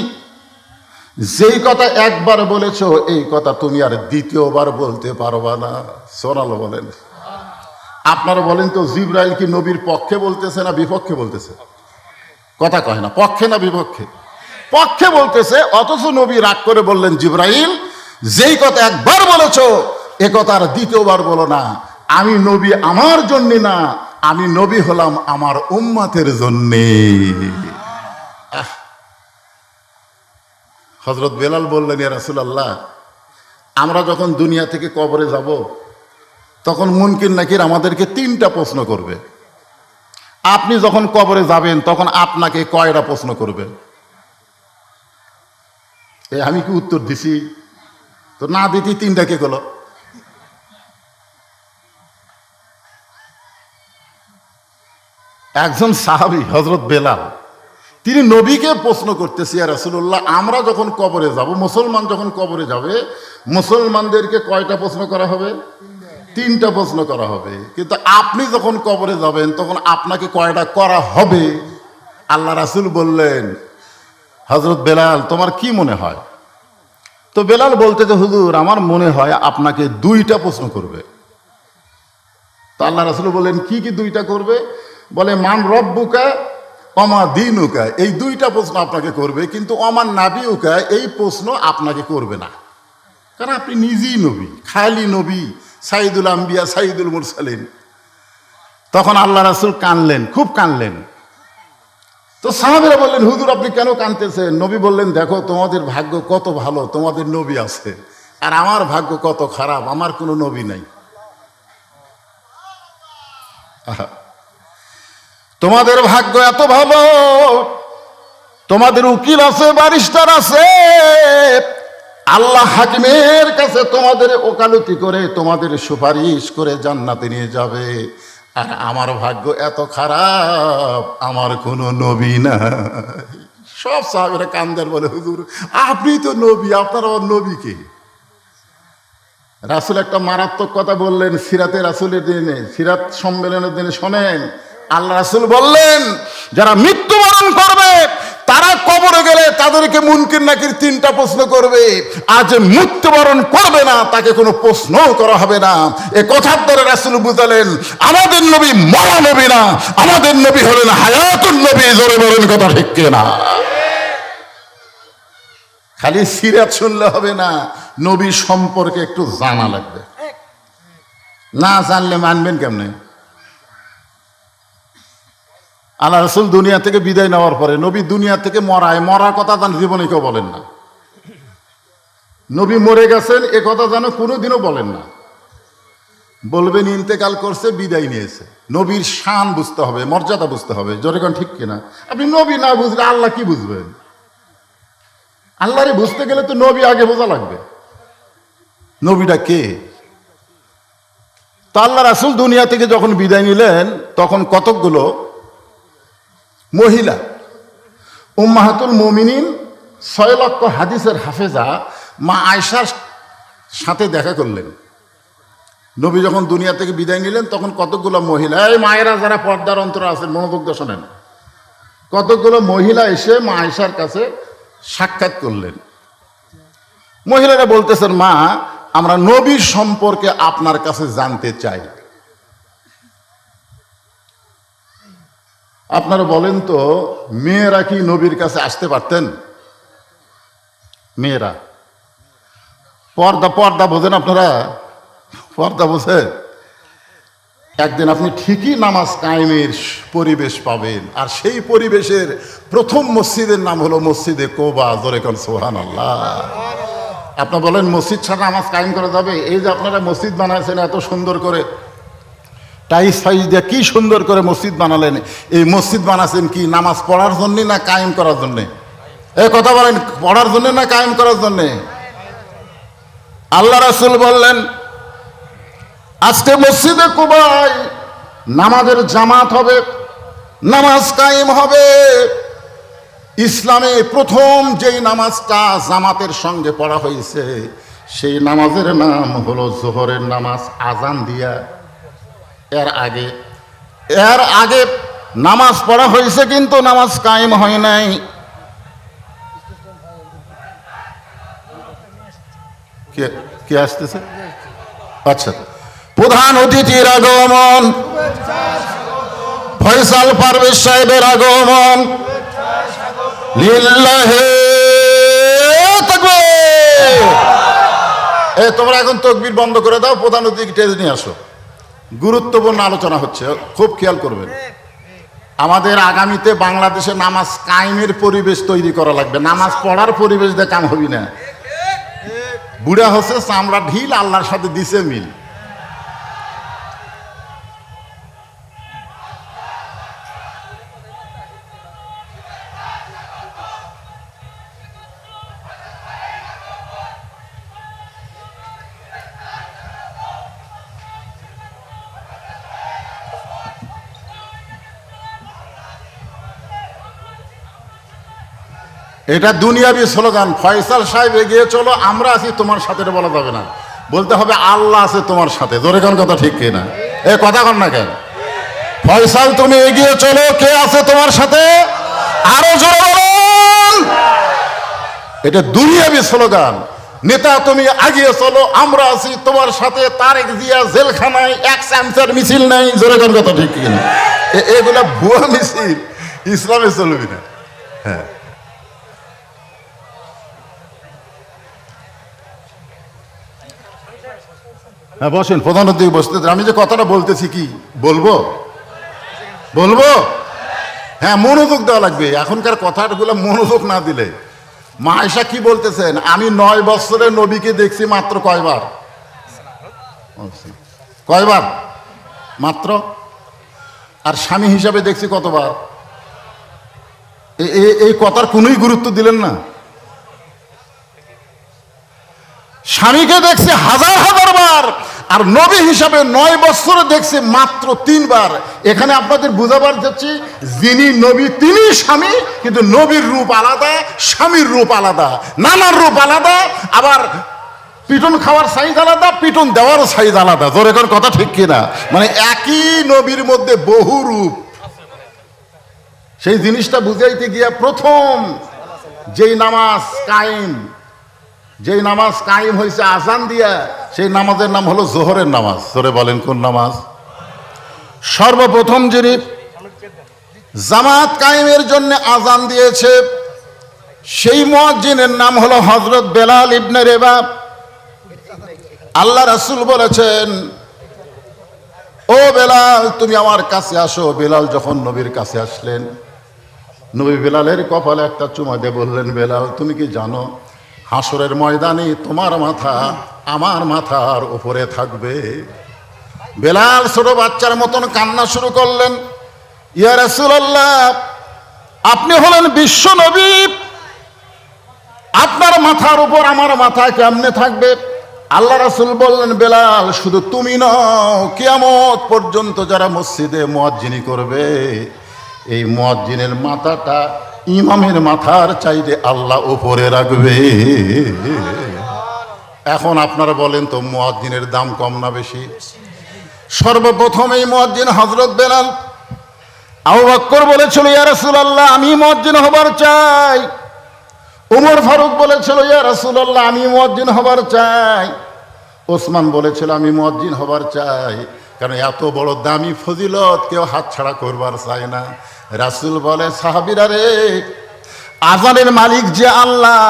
S1: যেই কথা একবার বলেছো এই কথা তুমি আর দ্বিতীয়বার বলতে পারবা না। সোনাল বলেন। আপনারা বলেন তো, জিবরাইল কি নবীর পক্ষে বলতেছে না বিপক্ষে বলতেছে? কথা কয় না, পক্ষে না বিপক্ষে? পক্ষে বলতেছে। অথচ নবী রাগ করে বললেন, জিবরাইল, যেই কথা একবার বলেছো এ কথা আর দ্বিতীয়বার বলো না। আমি নবী আমার জন্যে না, আমি নবী হলাম আমার উম্মতের জন্যে। হযরত বেলাল বললেন, ইয়া রাসূলুল্লাহ, আমরা যখন দুনিয়া থেকে কবরে যাব তখন মুনকির নাকির আমাদেরকে 3টা প্রশ্ন করবে। আপনি যখন কবরে যাবেন তখন আপনাকে কয়টা প্রশ্ন করবে? আমি কি উত্তর দিছি? তো না দিতি 3টা কে গেল? একজন সাহাবী হযরত বেলাল, তিনি নবীকে প্রশ্ন করতেছে, ইয়া রাসূলুল্লাহ, আমরা যখন কবরে যাব, মুসলমান যখন কবরে যাবে, মুসলমানদেরকে কয়টা প্রশ্ন করা হবে? 3টা প্রশ্ন করা হবে। কিন্তু আপনি যখন কবরে যাবেন তখন আপনাকে কয়টা করা হবে? আল্লাহ রাসূল বললেন, হযরত বেলাল, তোমার কি মনে হয়? তো বেলাল বলতে, যে হুজুর, আমার মনে হয় আপনাকে 2টা প্রশ্ন করবে। তো আল্লাহ রাসূল বললেন, কি কি 2টা করবে? বলে, মান রব্বুকা অমা দীনুকা, এই 2টা প্রশ্ন আপনাকে করবে, কিন্তু অমান নাবিউকা এই প্রশ্ন আপনাকে করবে না, কারণ আপনি নিজেই নবী, খালি নবী, সাইদুল আম্বিয়া, সাইদুল মুরসালিন। তখন আল্লাহ রাসূল কানলেন, খুব কানলেন। তো সাহাবীরা বললেন, হুজুর, আপনি কেন কানতেছেন? নবী বললেন, দেখো, তোমাদের ভাগ্য কত ভালো, তোমাদের নবী আছে, আর আমার ভাগ্য কত খারাপ, আমার কোনো নবী নাই। তোমাদের ভাগ্য এত ভালো, তোমাদের উকিল আছে, ব্যারিস্টার আছে, আল্লাহ হাকিমের কাছে তোমাদের ওকালতি করে, তোমাদের সুপারিশ করে জান্নাতে নিয়ে যাবে। আর আমার ভাগ্য এত খারাপ, আমার কোনো নবী নাই। সব সাহাবীরা কান্দার বলে, হুজুর, আপনি তো নবী, আপনার আবার নবী কে? রাসূল একটা মারাত্মক কথা বললেন সিরাতে রাসূলের দিনে, সিরাত সম্মেলনের দিনে। শোনেন, আল্লাহ রাসূল বললেন, যারা মৃত্যুবরণ করবে তারা কবরে গেলে তাদেরকে মুনকির নাকির 3টা প্রশ্ন করবে, আর যে মৃত্যুবরণ করবে না তাকে কোনো প্রশ্নও করা হবে না। এ কথার দ্বারা রাসূল বুঝালেন, আমাদের নবী মরা নবী না, আমাদের নবী হলেন হায়াতুন নবী। জোরে বলেন কথা ঠিক কিনা? খালি সিরাত শুনলে হবে না, নবী সম্পর্কে একটু জানা লাগবে। না জানলে মানবেন কেমনে? আল্লাহ রাসূল দুনিয়া থেকে বিদায় নেওয়ার পরে নবী দুনিয়া থেকে মরার কথা তার জীবনে কেউ বলেন না। নবী মরে গেছেন এ কথা যেন কোনোদিনও বলেন না। বলবেন ইন্তেকাল করছে, বিদায় নিয়েছে। নবীর শান বুঝতে হবে, মর্যাদা বুঝতে হবে। জোরে কোন ঠিক কিনা? আপনি নবী না বুঝলে আল্লাহ কি বুঝবেন? আল্লাহরে বুঝতে গেলে তো নবী আগে বোঝা লাগবে, নবীটা কে। তো আল্লাহ রাসূল দুনিয়া থেকে যখন বিদায় নিলেন তখন কতকগুলো মহিলা উম্মাহাতুল মুমিনিন 6 লক্ষ হাদিসের হাফেজা মা আয়েশার সাথে দেখা করলেন। নবী যখন দুনিয়া থেকে বিদায় নিলেন তখন কতগুলো মহিলা, এই মায়েরা যারা পর্দার অন্তরে আছেন মনোযোগ দিয়ে শোনেন, কতগুলো মহিলা এসে মা আয়েশার কাছে সাক্ষাৎ করলেন। মহিলারা বলতেছেন, মা আমরা নবীর সম্পর্কে আপনার কাছে জানতে চাই। আপনারা বলেন তো, মেয়েরা কি নবীর কাছে আসতে পারতেন? মেয়েরা পর্দা পর্দা বোঝেন আপনারা? পর্দা বোঝেন? একদিন আপনি ঠিকই নামাজ কায়েমের পরিবেশ পাবেন, আর সেই পরিবেশের প্রথম মসজিদের নাম হলো মসজিদে কোবা। জোরে কোন সুবহানাল্লাহ। আপনারা বলেন মসজিদ ছাড়া নামাজ কায়েম করা যাবে? এই যে আপনারা মসজিদ বানাইছেন এত সুন্দর করে, টাইস ফাইস দিয়ে কি সুন্দর করে মসজিদ বানালেন, এই মসজিদ বানাচ্ছেন কি নামাজ পড়ার জন্যে না কায়েম করার জন্যে? এই কথা বলেন, পড়ার জন্য না কায়েম করার জন্যে? আল্লাহ রাসূল বললেন, আজকে মসজিদে কুবায় নামাজের জামাত হবে, নামাজ কায়েম হবে। ইসলামে প্রথম যেই নামাজটা জামাতের সঙ্গে পড়া হয়েছে সেই নামাজের নাম হলো জোহরের নামাজ, আজান দিয়া। এর আগে নামাজ পড়া হয়েছে কিন্তু নামাজ কায়েম হয় নাই। কে আসতেছে? আচ্ছা, প্রধান অতিথির আগমন, ফয়সাল পারভেজ সাহেবের আগমন। লিল্লাহে তাকবীর। তোমরা এখন তাকবীর বন্ধ করে দাও, প্রধান অতিথি টেজ নিয়ে আসো। গুরুত্বপূর্ণ আলোচনা হচ্ছে, খুব খেয়াল করবেন। আমাদের আগামীতে বাংলাদেশে নামাজ কায়েমের পরিবেশ তৈরি করা লাগবে, নামাজ পড়ার পরিবেশ দিয়ে কাম হবি না। বুড়া হচ্ছে চামড়া ঢিল, আল্লাহর সাথে দিছে মিল। এটা দুনিয়াবি স্লোগান। ফয়সাল সাহেব এগিয়ে চলো, আমরা আছি তোমার সাথে, বলা যাবে না, বলতে হবে আল্লাহ আছে তোমার সাথে। জোরে কোন কথা ঠিক কিনা? এ কথা কন না কেন? ফয়সাল তুমি এগিয়ে চলো, কে আছে তোমার সাথে? আরো জোরে বলুন। এটা দুনিয়াবি স্লোগান। নেতা তুমি এগিয়ে চলো, আমরা আছি তোমার সাথে। তারেক জিয়া জেলখানায়, এক চামচার মিছিল নাই। জোরে কোন কথা ঠিক কিনা? এগুলা ভুয়া মিছিল, ইসলামে চলবি না। হ্যাঁ, হ্যাঁ বসেন, প্রধান অতিথি বসতে। আমি যে কথাটা বলতেছি কি বলবো? হ্যাঁ, মনোযোগ দেওয়া লাগবে। এখনকার কথাগুলো মনোযোগ না দিলে। মা আয়েশা কি বলতেছেন? আমি 9 বছরে নবীকে দেখছি মাত্র কয়বার? মাত্র। আর স্বামী হিসাবে দেখছি কতবার? এই কথার কোনোই গুরুত্ব দিলেন না। স্বামীকে দেখছি হাজার বার, আর নবী হিসাবে 9 বছরে দেখছি মাত্র 3 বার। এখানে আপনাদের বুঝাবার যাচ্ছি, যিনি নবী তিনি স্বামী, কিন্তু নবীর রূপ আলাদা, স্বামীর রূপ আলাদা, নানার রূপ আলাদা, আবার পিটন খাওয়ার সাইজ আলাদা, পিটন দেওয়ারও সাইজ আলাদা। জোরে কোন কথা ঠিক কিনা? মানে একই নবীর মধ্যে বহু রূপ। সেই জিনিসটা বুঝাইতে গিয়া প্রথম যেই নামাজ কায়েম হয়েছে আজান দিয়া, সেই নামাজের নাম হলো জোহরের নামাজ। জোরে বলেন কোন নামাজ? সর্বপ্রথম যিনি জামাত কায়েমের জন্য আজান দিয়েছে সেই মুয়াজ্জিনের নাম হলো হযরত বেলাল ইবনে রেবাব। আল্লাহ রাসূল বলেছেন, ও বেলাল তুমি আমার কাছে আসো। বেলাল যখন নবীর কাছে আসলেন, নবী বেলালের কপালে একটা চুমা দিয়ে বললেন, বেলাল তুমি কি জানো হাসরের ময়দানে তোমার মাথা আমার মাথার উপরে থাকবে? বেলাল ছোট বাচ্চার মতন কান্না শুরু করলেন, ইয়া রাসূলুল্লাহ আপনি হলেন বিশ্ব নবী, আপনার মাথার উপর আমার মাথা কেমনে থাকবে? আল্লাহ রাসূল বললেন, বেলাল শুধু তুমি নও, কিয়ামত পর্যন্ত যারা মসজিদে মুয়াজ্জিনি করবে এই মুয়াজ্জিনের মাথাটা ইমামের মাথার চাইতে আল্লাহ উপরে রাখবে। এখন আপনারা বলেন তো মুয়াজ্জিনের দাম কম না বেশি? সর্বপ্রথম এই মুয়াজ্জিন হযরত বেলাল। আবু বকর বলেছিল, ইয়া রাসূলুল্লাহ আমি মুয়াজ্জিন হবার চাই। উমর ফারুক বলেছিল, ইয়া রাসূলুল্লাহ আমি মুয়াজ্জিন হবার চাই। ওসমান বলেছিল, আমি মুয়াজ্জিন হবার চাই। কারণ এত বড় দামি ফজিলত কেউ হাতছাড়া করবার চায় না। রাসূল বলে, সাহাবীরা রে, আযানের মালিক যে আল্লাহ,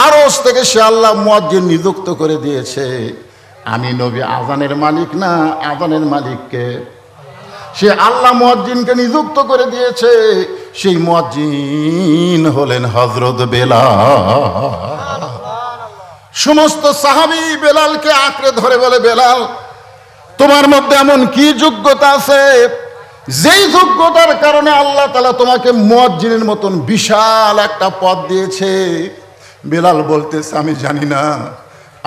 S1: আরশ থেকে সে আল্লাহ মুয়াজ্জিন নিযুক্ত করে দিয়েছে। আমি নবী আযানের মালিক না, আযানের মালিককে সে আল্লাহ মুয়াজ্জিনকে নিযুক্ত করে দিয়েছে। সেই মুয়াজ্জিন হলেন হযরত বেলাল। সমস্ত সাহাবী বেলালকে আঁকড়ে ধরে বলে, বেলাল তোমার মধ্যে এমন কি যোগ্যতা আছে যেই যোগ্যতার কারণে আল্লাহ তাআলা তোমাকে মুয়াজ্জিনের মতন বিশাল একটা পদ দিয়েছে? বেলাল বলতেছে, আমি জানি না,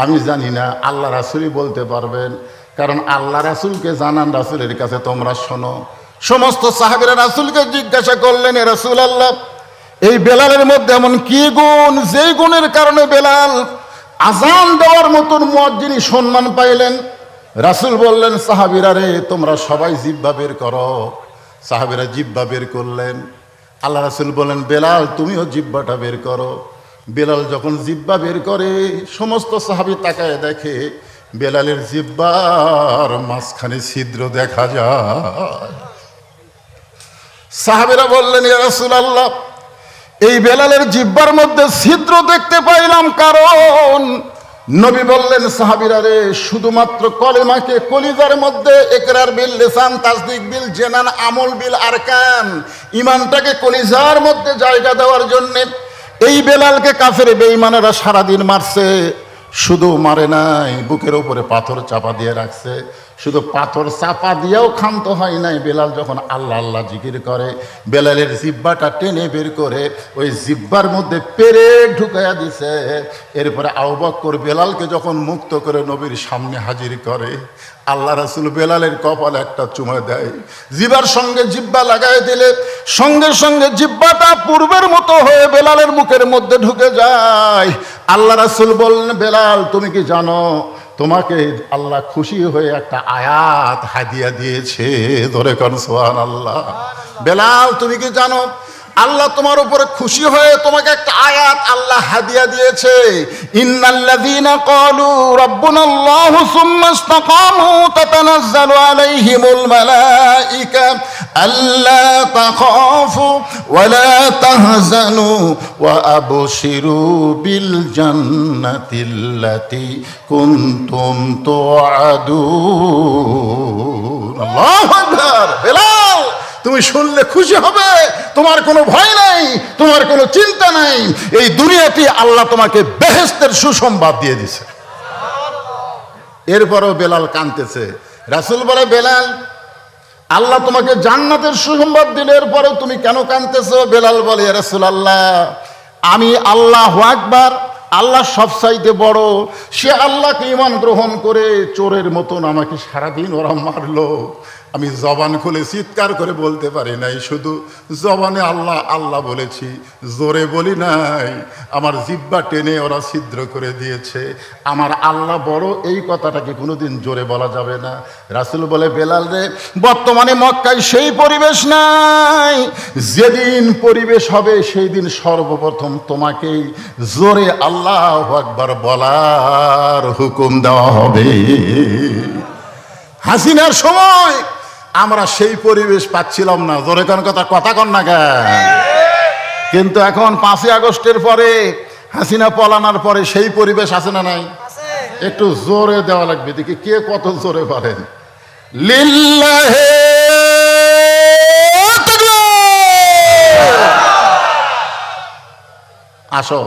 S1: আমি জানি না, আল্লাহ রাসূলই বলতে পারবেন। কারণ আল্লাহ রাসূলকে জানান, রাসূলের কাছে তোমরা শোনো। সমস্ত সাহাবীরা রাসূলকে জিজ্ঞাসা করলেন, এ রাসূলুল্লাহ এই বেলালের মধ্যে এমন কি গুণ যেই গুণের কারণে বেলাল আযান দেওয়ার মতন মুয়াজ্জিনি সম্মান পাইলেন? রাসূল বললেন, সাহাবীরা রে, তোমরা সবাই জিহ্বা বের করো। সাহাবীরা জিহ্বা বের করলেন। আল্লাহ রাসূল বলেন, বেলাল তুমিও জিহ্বাটা বের করো। বেলাল যখন জিহ্বা বের করে, সমস্ত সাহাবী তাকায় দেখে বেলালের জিহ্বার মাঝখানে ছিদ্র দেখা যায়। সাহাবীরা বললেন, ইয়া রাসূলুল্লাহ এই বেলালের জিহ্বার মধ্যে ছিদ্র দেখতে পাইলাম কারণ? নবী বললেন, সাহাবীরা রে, শুধুমাত্র কলেমাকে কলিজার মধ্যে ইকরার বিল লিসান, তাসদিক বিল জানান, আমল বিল আরকান, ঈমানটাকে কলিজার মধ্যে জায়গা দেওয়ার জন্য এই বেলালকে কাফের বেঈমানেরা সারাদিন মারছে। শুধু মারে নাই, বুকের উপরে পাথর চাপা দিয়ে রাখছে। শুধু পাথর চাপা দিয়েও ক্ষান্ত হয় নাই। বেলাল যখন আল্লাহ আল্লাহ জিকির করে, বেলালের জিহ্বাটা টেনে বের করে ওই জিহ্বার মধ্যে পেরেক ঢুকাইয়া দিছে। এরপরে আবু বকর বেলালকে যখন মুক্ত করে নবীর সামনে হাজির করে, আল্লাহ রাসূল বেলালের কপালে একটা চুমা দেয়। জিহ্বার সঙ্গে জিহ্বা লাগাই দিলে সঙ্গে সঙ্গে জিহ্বাটা পূর্বের মতো হয়ে বেলালের মুখের মধ্যে ঢুকে যায়। আল্লাহ রাসূল বললেন, বেলাল তুমি কি জানো তোমাকে আল্লাহ খুশি হয়ে একটা আয়াত হাদিয়া দিয়েছে? ধরে কোন সুবহানাল্লাহ। বেলাল তুমি কি জানো আল্লাহ তোমার উপরে খুশি হয়ে তোমাকে একটা আয়াত আল্লাহ হাদিয়া দিয়েছে? ইন্নাল্লাযীনা ক্বালু রাব্বুনাল্লাহু সুম্মা ইসতাকামু তাতানাজ্জালু আলাইহিমুল মালাঈকা আল্লা তাখাফু ওয়া লা তাহজানু ওয়া আবশিরু বিল জান্নাতিল্লাতী কুনতুম তুআদুন। আল্লাহু আকবার। বেলাল তুমি শুনলে খুশি হবে, তোমার কোনো ভয় নাই, তোমার কোনো চিন্তা নাই। এই দুনিয়াতে আল্লাহ তোমাকে বেহেশতের সুসংবাদ দিয়ে দিছে। এরপরও বেলাল কাঁদতেছে। রাসূল বলে, বেলাল আল্লাহ তোমাকে জান্নাতের সুসংবাদ দিলে এরপরেও তুমি কেন কাঁদতেছো? বেলাল বলে, ইয়া রাসূলুল্লাহ আমি আল্লাহু আকবার, আল্লাহ সবচাইতে বড়, সে আল্লাহকে ঈমান গ্রহণ করে চোরের মতন আমাকে সারাদিন ওরা মারলো। আমি জবান খুলে চিৎকার করে বলতে পারি নাই, শুধু জবানে আল্লাহ আল্লাহ বলেছি, জোরে বলি নাই। আমার জিহ্বা টেনে ওরা ছিদ্র করে দিয়েছে। আমার আল্লাহ বড়, এই কথাটাকে কোনোদিন জোরে বলা যাবে না। রাসূল বলে, বেলাল রে, বর্তমানে মক্কায় সেই পরিবেশ নাই। যেদিন পরিবেশ হবে সেই দিন সর্বপ্রথম তোমাকেই জোরে আল্লাহু আকবার বলার হুকুম দেওয়া হবে। হাসিনার সময় আমরা সেই পরিবেশ পাচ্ছিলাম না। জোরে কোন কথা কন না কেন? কিন্তু এখন 5ই আগস্টের পরে, হাসিনা পলানোর পরে সেই পরিবেশ আছে না নাই? একটু জোরে দেওয়া লাগবে, দেখি কে কত জোরে পারেন। লিল্লাহি আসো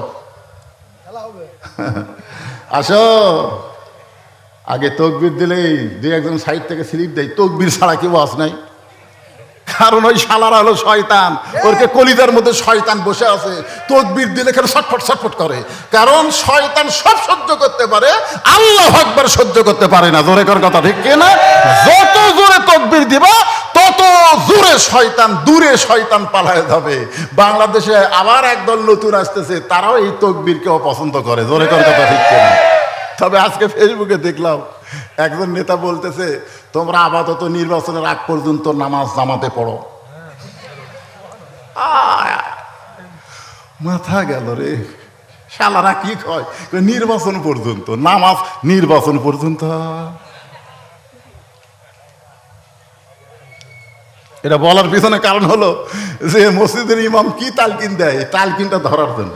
S1: আসো। আগে তকবির দিলেই দুই একজন সাইড থেকে স্লিপ দেয়, তকবির ছাড়া কি ওয়াজ নাই। কারণ ওই শালারা হলো শয়তান, ওরকে কলিজার মধ্যে শয়তান বসে আছে। তকবির দিলে কেন ছটফট ছটফট করে? কারণ শয়তান সব সহ্য করতে পারে, আল্লাহু আকবার সহ্য করতে পারে না। জোরে কর কথা ঠিক কি না? যত জোরে তকবির দিবা তত জোরে শয়তান, দূরে শয়তান পালায় যাবে। বাংলাদেশে আবার একদল নতুন আসতেছে, তারাও এই তকবীরকে অপছন্দ করে। জোরে করে কথা ঠিক কিনা? তবে আজকে ফেসবুকে দেখলাম একজন নেতা বলতেছে, তোমরা আপাতত নির্বাচনের আগ পর্যন্ত নামাজ জামাতে পড়ো। মাথা গেল রে, শালারা কি কয়, নির্বাচন পর্যন্ত নামাজ, নির্বাচন পর্যন্ত। এটা বলার পিছনে কারণ হলো যে মসজিদের ইমাম কি তালকিন দেয়, তালকিনটা ধরার জন্য।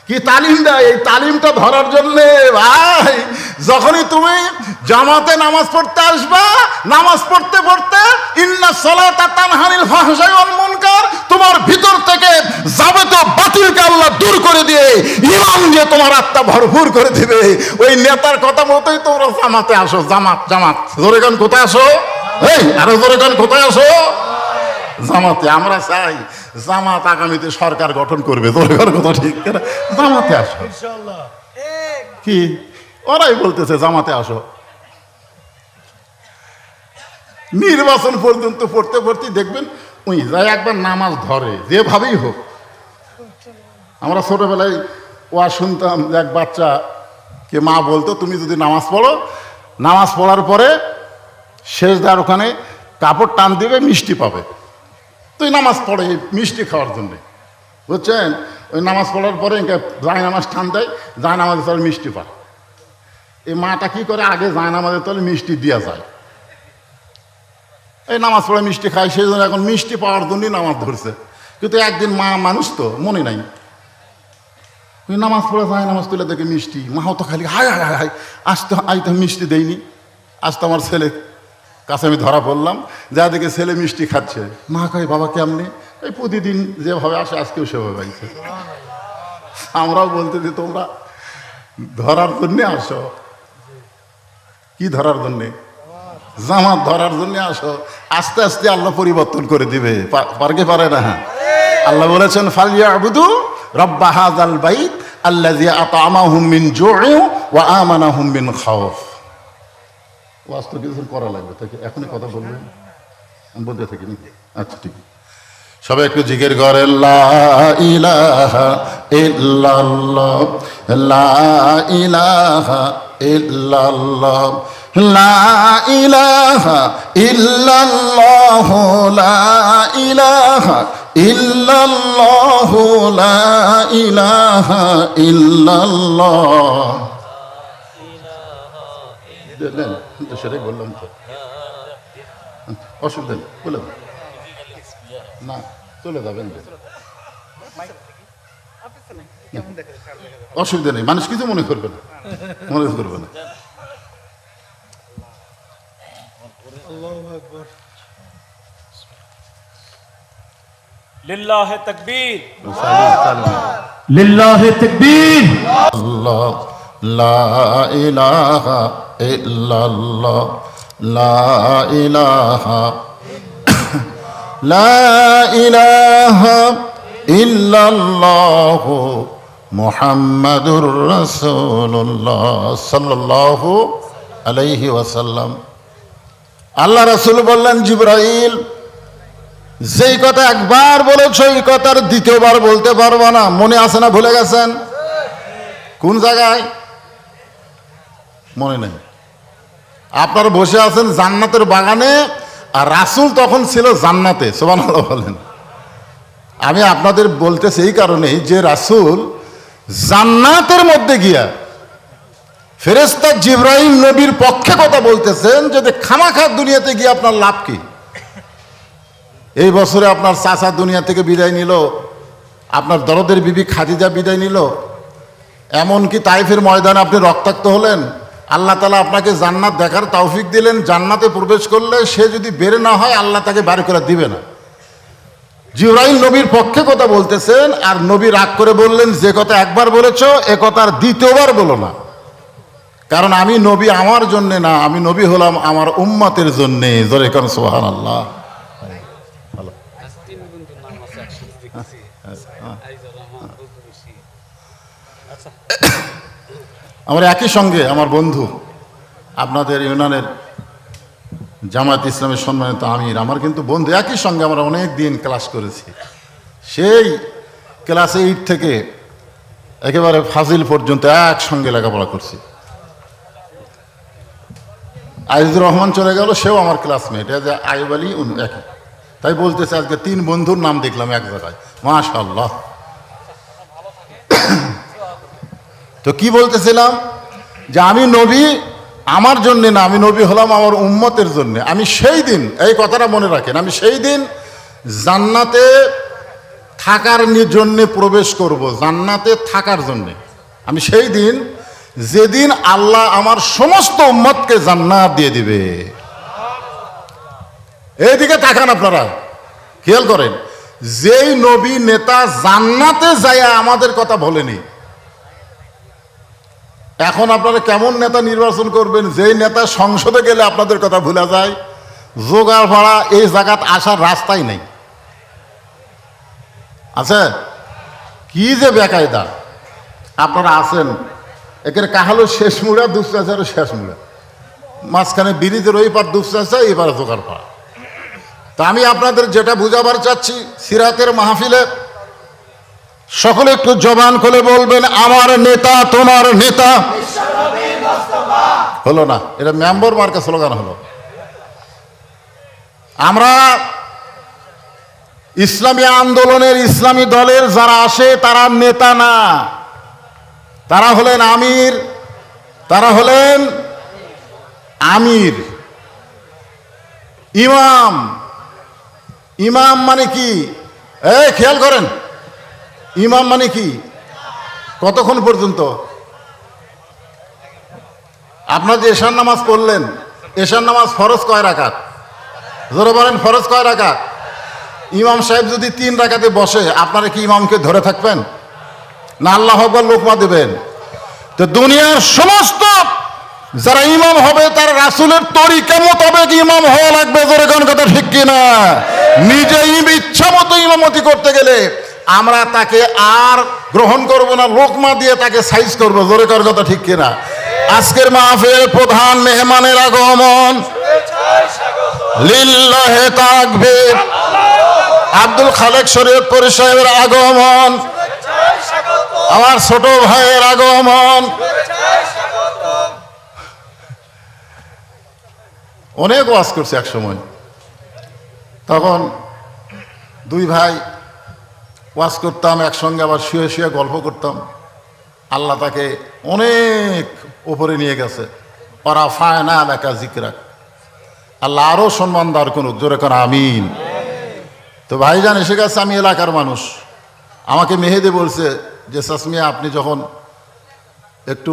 S1: কি তালিম দেয়, এই তালিমটা ধরার জন্যে। ভাই, যখনই তুমি জামাতে নামাজ পড়তে আসবা, নামাজ পড়তে পড়তে ইন্না সালাতা তানহা আনিল ফাহশাই ওয়াল মুনকার, তোমার ভিতর থেকে যাবতীয় বাতিলকে আল্লাহ দূর করে দিয়ে ইমাম যে তোমার আত্মা ভরপুর করে দিবে। ওই নেতার কথা মতোই তোমরা জামাতে আসো। জামাত, জামাত, জোরে গান কোথায় আসো? এই আরো জোরে গান কোথায় আসো? জামাতে। আমরা চাই জামাত আগামীতে সরকার গঠন করবে। জোরে কথা ঠিক না? জামাতে আসো। কি ওরাই বলতেছে জামাতে আসো। নির্বাচন পর্যন্ত পড়তে পড়তে দেখবেন ওই যাই একবার নামাজ ধরে, যেভাবেই হোক। আমরা ছোটবেলায় ওয়া শুনতাম, এক বাচ্চা কে মা বলতো, তুমি যদি নামাজ পড়ো, নামাজ পড়ার পরে শেষদার ওখানে কাপড় টান দিবে, মিষ্টি পাবে। তুই নামাজ পড়ে মিষ্টি খাওয়ার জন্যে, বুঝছেন? ওই নামাজ পড়ার পরে জায় নামাজ টান দেয়, জায় নামাজের তলে মিষ্টি পায়। এই মাটা কি করে, আগে জায় নামাজের তলে মিষ্টি দেওয়া যায়। এই নামাজ পড়ে মিষ্টি খায়, সেই জন্য এখন মিষ্টি পাওয়ার জন্যই নামাজ ধরছে। কিন্তু একদিন মা মানুষ তো মনে নাই, ওই নামাজ পড়ে যায় নামাজ তুলে দেখে মিষ্টি। মাও তো খালি হায় হায় হায়, আজ তো মিষ্টি দেয়নি। আজ তো আমার ছেলে কাছে আমি ধরা পড়লাম, যা দেখে ছেলে মিষ্টি খাচ্ছে। মা কয়, বাবা কেমনি? এই প্রতিদিন যেভাবে আসে আজকেও সেভাবে আইছে। আমরাও বলতে যে তোমরা ধরার জন্যে আসো। কি ধরার জন্যে? জামাত ধরার জন্য আসো। আস্তে আস্তে আল্লাহ পরিবর্তন করে দিবে। পারকে পারে না? আল্লাহ বলেছেন, ফালিয়াবুদু রাব্বা হাযাল বাইত আল্লাযী আত'আমাহুম মিন জু'ইন ওয়া আমানাহুম মিন খাউফ। ওয়াজ তো কিছু করা লাগবে, তাকে এখনই কথা বলবেন, আমি বলতে থাকি নাকি? আচ্ছা ঠিক। সবাই একটু জিকির করে, লা ইলাহা ইল্লাল্লাহ, লা ইলাহা ইল্লাল্লাহ, লা ইলাহা ইল্লাল্লাহ, লা ইলাহা ইল্লাল্লাহ, লা ইলাহা ইল্লাল্লাহ। সেটাই বললাম তো, অসুবিধা নেই, বলে না, চলে যাবেন, অসুবিধা নেই, মানুষ কিছু মনে করবে না, মনে করবে না।
S2: লিল্লাহে তাকবীর,
S3: লিল্লাহে তাকবীর।
S1: আল্লাহ, লা ইলাহা ইল্লাল্লাহ, লা ইলাহা, লা ইলাহা ইল্লাল্লাহ মুহাম্মাদুর রাসূলুল্লাহ সাল্লাল্লাহু আলাইহি ওয়াসাল্লাম। আল্লাহ রাসূল বললেন, জিবরাইল, যেই কথা একবার বলেছো এই কথার দ্বিতীয়বার বলতে পারবো না। মনে আছে না ভুলে গেছেন? কোন জায়গায়? মনে নেই। আপনারা বসে আছেন জান্নাতের বাগানে, আর রাসূল তখন ছিল জান্নাতে। সুবহানাল্লাহ বলেন। আমি আপনাদের বলতেছি এই কারণেই যে রাসূল জান্নাতের মধ্যে গিয়া ফেরেশতা জিবরাইল নবীর পক্ষে কথা বলতেছেন, যদি খামাখা দুনিয়াতে গিয়ে আপনার লাভ কি? এই বছরে আপনার চাচা দুনিয়া থেকে বিদায় নিল, আপনার দরদের বিবি খাদিজা বিদায় নিল, এমনকি তাইফের ময়দানে আপনি রক্তাক্ত হলেন। আল্লাহ তাআলা আপনাকে জান্নাত দেখার তৌফিক দিলেন। জান্নাতে প্রবেশ করলে সে যদি বের না হয়, আল্লাহ তাকে বাড়ি করে দিবে না। জিবরাইল নবীর পক্ষে কথা বলতেছেন, আর নবী রাগ করে বললেন, যে কথা একবার বলেছো এ কথা আর দ্বিতীয়বার বলো না, কারণ আমি নবী আমার জন্যে না, আমি নবী হলাম আমার উম্মতের জন্যে। জোরে কোন সুবহানাল্লাহ। আমার একই সঙ্গে আমার বন্ধু আপনাদের ইউনিয়নের জামায়াত ইসলামের সম্মানিত আমির, আমার কিন্তু বন্ধু, একই সঙ্গে আমরা অনেক দিন ক্লাস করেছি, সেই ক্লাস 8 থেকে একেবারে ফাজিল পর্যন্ত একসঙ্গে লেখাপড়া করছি। আইজুর রহমান চলে গেল, সেও আমার ক্লাসমেট, এই যে আইব আলী একই। তাই বলতেছে আজকে 3 বন্ধুর নাম দেখলাম এক জায়গায়, মাশাআল্লাহ। তো কি বলতেছিলাম, যে আমি নবী আমার জন্য না, আমি নবী হলাম আমার উম্মতের জন্য। আমি সেই দিন, এই কথাটা মনে রাখেন, আমি সেই দিন জান্নাতে থাকার জন্য প্রবেশ করব, জান্নাতে থাকার জন্য। আমি সেই দিন, যেদিন আল্লাহ আমার সমস্ত উম্মতকে জান্নাত দিয়ে দিবে। এইদিকে তাকান আপনারা, খেয়াল করেন, যেই নবী নেতা জান্নাতে যায় আমাদের কথা বলেনি, এখন আপনারা কেমন নেতা নির্বাচন করবেন, যেই নেতা সংসদে গেলে আপনাদের কথা ভুলে যায়, জোগাড় ভাড়া এই জায়গাত আসার রাস্তাই নেই। আচ্ছা, কি যে বেকায়দা আপনারা আছেন, একের কাহালো শেষ মুড়া, দুপচাচারও শেষ মুড়া, মাঝখানে ব্রিজের ওই পার দুপচাচা, এবার জোগাড় ভাড়া। তা আমি আপনাদের যেটা বুঝাবার চাচ্ছি, সিরাতের মাহফিলে সকলে একটু জবান খুলে বলবেন, আমার নেতা তোমার নেতা। হলো না, এটা মেম্বার মার্কা স্লোগান হলো। আমরা ইসলামী আন্দোলনের, ইসলামী দলের যারা আসে তারা নেতা না, তারা হলেন আমির, তারা হলেন আমির, ইমাম। ইমাম মানে কি, এই খেয়াল করেন, ইমাম মানে কি? কতক্ষণ পর্যন্ত? আপনার যে এশার নামাজ পড়লেন, এশার নামাজ ফরজ কয় রাকাত? জোরে বলেন, ফরজ কয় রাকাত? ইমাম সাহেব যদি 3 রাকাতে বসে, আপনারা কি ইমামকে ধরে থাকবেন না আল্লাহ আকবার লোকমা দেবেন? তো দুনিয়ার সমস্ত যারা ইমাম হবে তারা রাসূলের তরিকা মোতাবেক ইমাম হওয়া লাগবে। জোরে কোন কথা ঠিক কিনা? নিজে ইচ্ছা মতো ইমামতি করতে গেলে আমরা তাকে আর গ্রহণ করব না, লোকমা দিয়ে তাকে সাইজ করব। জোরে কোন কথা ঠিক কিনা? আজকের মাহফিলের প্রধান মেহমানের আগমন, লিল্লাহে তাকবীর, আব্দুল খালেক শরীয়তপুর সাহেবের আগমন, আমার ছোট ভাইয়ের আগমন। অনেক ওয়াজ করছে এক সময়, তখন 2 ভাই ওয়াজ করতাম একসঙ্গে, আবার শুয়ে শুয়ে গল্প করতাম। আল্লাহ তাকে অনেক উপরে নিয়ে গেছে। ওরা ফায়না এলাকা জিকরাক, আল্লাহ আরো সম্মান দার করুক। জোরে কর আমিন। তো ভাইজান এসে গেছে, আমি এলাকার মানুষ। আমাকে মেহেদি বলছে যে সাসমিয়া, আপনি যখন একটু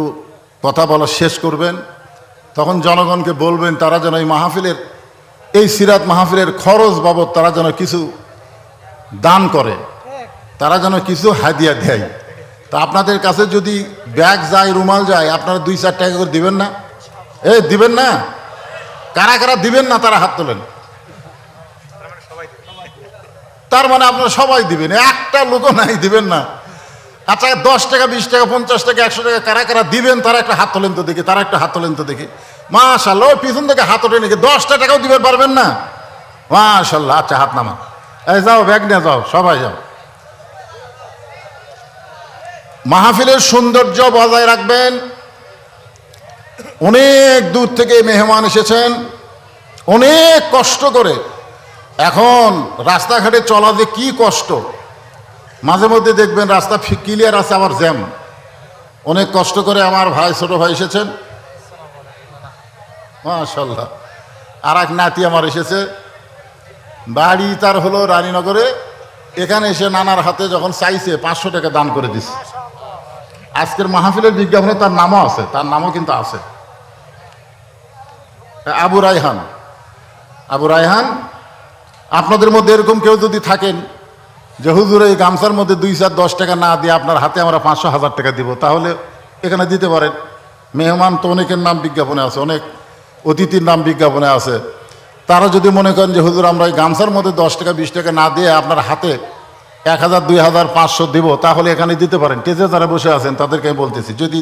S1: কথা বলা শেষ করবেন তখন জনগণকে বলবেন তারা যেন এই মাহফিলের, এই সিরাত মাহফিলের খরচ বাবদ তারা যেন কিছু দান করে, তারা যেন কিছু হাদিয়া দেয়। তা আপনাদের কাছে যদি ব্যাগ যায়, রুমাল যায়, আপনারা 2-4 টাকা করে দিবেন না? দিবেন না? কারা কারা দিবেন না তারা হাত তোলেন। তার মানে আপনারা সবাই দিবেন, একটা লোকও নাই দিবেন না। আচ্ছা, 10 টাকা, 20 টাকা, 50 টাকা, 100 টাকা কারা কারা দিবেন তারা একটা হাত তোলেন তো দেখি, তারা একটা হাত তোলেন তো দেখি। মাশাআল্লাহ, পিছন থেকে হাত ওঠে নাকি? 10টা টাকাও দিবেন পারবেন না? মাশাআল্লাহ। আচ্ছা, হাত নামা। এই যাও, ব্যাগ নিয়ে যাও, সবাই যাও। মাহফিলের সৌন্দর্য বজায় রাখবেন। অনেক দূর থেকে মেহমান এসেছেন, অনেক কষ্ট করে। এখন রাস্তাঘাটে চলা যে কি কষ্ট, মাঝে মধ্যে দেখবেন রাস্তা ক্লিয়ার আছে, আবার জ্যাম। অনেক কষ্ট করে আমার ভাই, ছোট ভাই এসেছেন, মাশাআল্লাহ। আর এক নাতি আমার এসেছে, বাড়ি তার হলো রানীনগরে। এখানে এসে নানার হাতে যখন চাইছে 500 টাকা দান করে দিচ্ছে। আজকের মাহফিলের বিজ্ঞাপনে তার নামও আছে, তার নামও কিন্তু আছে, আবু রায়হান। আবু রায়হান, আপনাদের মধ্যে এরকম কেউ যদি থাকেন যে হুজুর এই গামছার মধ্যে 2-4-10 টাকা না দিয়ে আপনার হাতে আমরা 500-1000 টাকা দিব, তাহলে এখানে দিতে পারেন। মেহমান তো অনেকের নাম বিজ্ঞাপনে আছে, অনেক অতিথির নাম বিজ্ঞাপনে আছে। তারা যদি মনে করেন যে হুজুর আমরা এই গামছার মধ্যে 10 টাকা 20 টাকা না দিয়ে আপনার হাতে 1000, 2000, 500 দিব, তাহলে এখানে দিতে পারেন। টেজে যারা বসে আছেন তাদেরকে আমি বলতেছি, যদি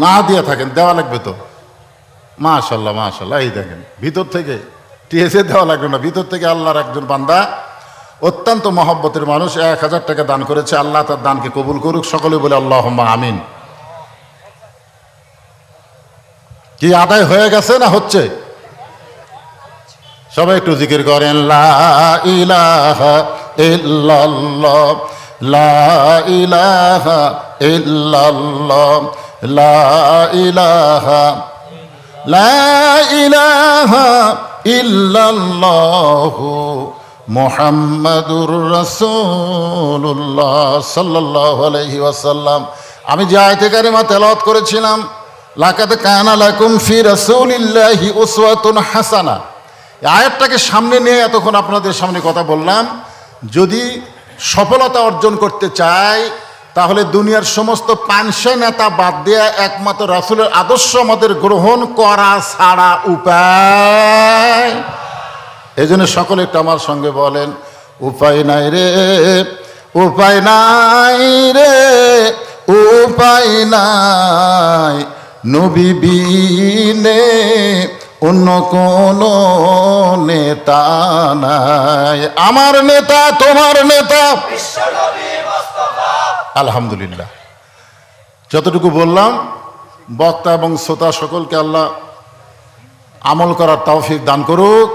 S1: না দিয়ে থাকেন, দেওয়া লাগবে তো। মাশাল্লাহ মাশাল্লাহ, এই দেখেন ভিতর থেকে টিএসএ দেওয়া লাগলো না, ভিতর থেকে আল্লাহর একজন বান্দা অত্যন্ত মহব্বতের মানুষ 1000 টাকা দান করেছে। আল্লাহ তার দানকে কবুল করুক, সকলে বলে আল্লাহুম্মা আমিন। কি আদায় হয়ে গেছে না হচ্ছে? সবাই একটু জিকির করেন, লা ইলাহা ইল্লাল্লাহ, লা ইলাহা ইল্লাল্লাহ, লা ইলাহা, লা ইলাহা ইল্লাল্লাহু মুহাম্মাদুর রাসূলুল্লাহ সাল্লাল্লাহু আলাইহি ওয়াসাল্লাম। আমি যে আয়াতে কারিমা তেলাওয়াত করেছিলাম, লাকাদ কানা লাকুম ফি রাসূলিল্লাহি উসওয়াতুন হাসানা, এই আয়াতটাকে সামনে নিয়ে এতক্ষণ আপনাদের সামনে কথা বললাম। যদি সফলতা অর্জন করতে চাই তাহলে দুনিয়ার সমস্ত পাঁচশো নেতা বাদ দিয়ে একমাত্র রাসূলের আদর্শ আমাদের গ্রহণ করা ছাড়া উপায়। এই জন্য সকলে একটু আমার সঙ্গে বলেন, উপায় নাই রে, উপায় নাই রে, উপায় নাই নবী বিনে অন্য কোন নেতা নাই। আমার নেতা তোমার নেতা আলহামদুলিল্লাহ। যতটুকু বললাম, বক্তা এবং শ্রোতা সকলকে আল্লাহ আমল করার তৌফিক দান করুক।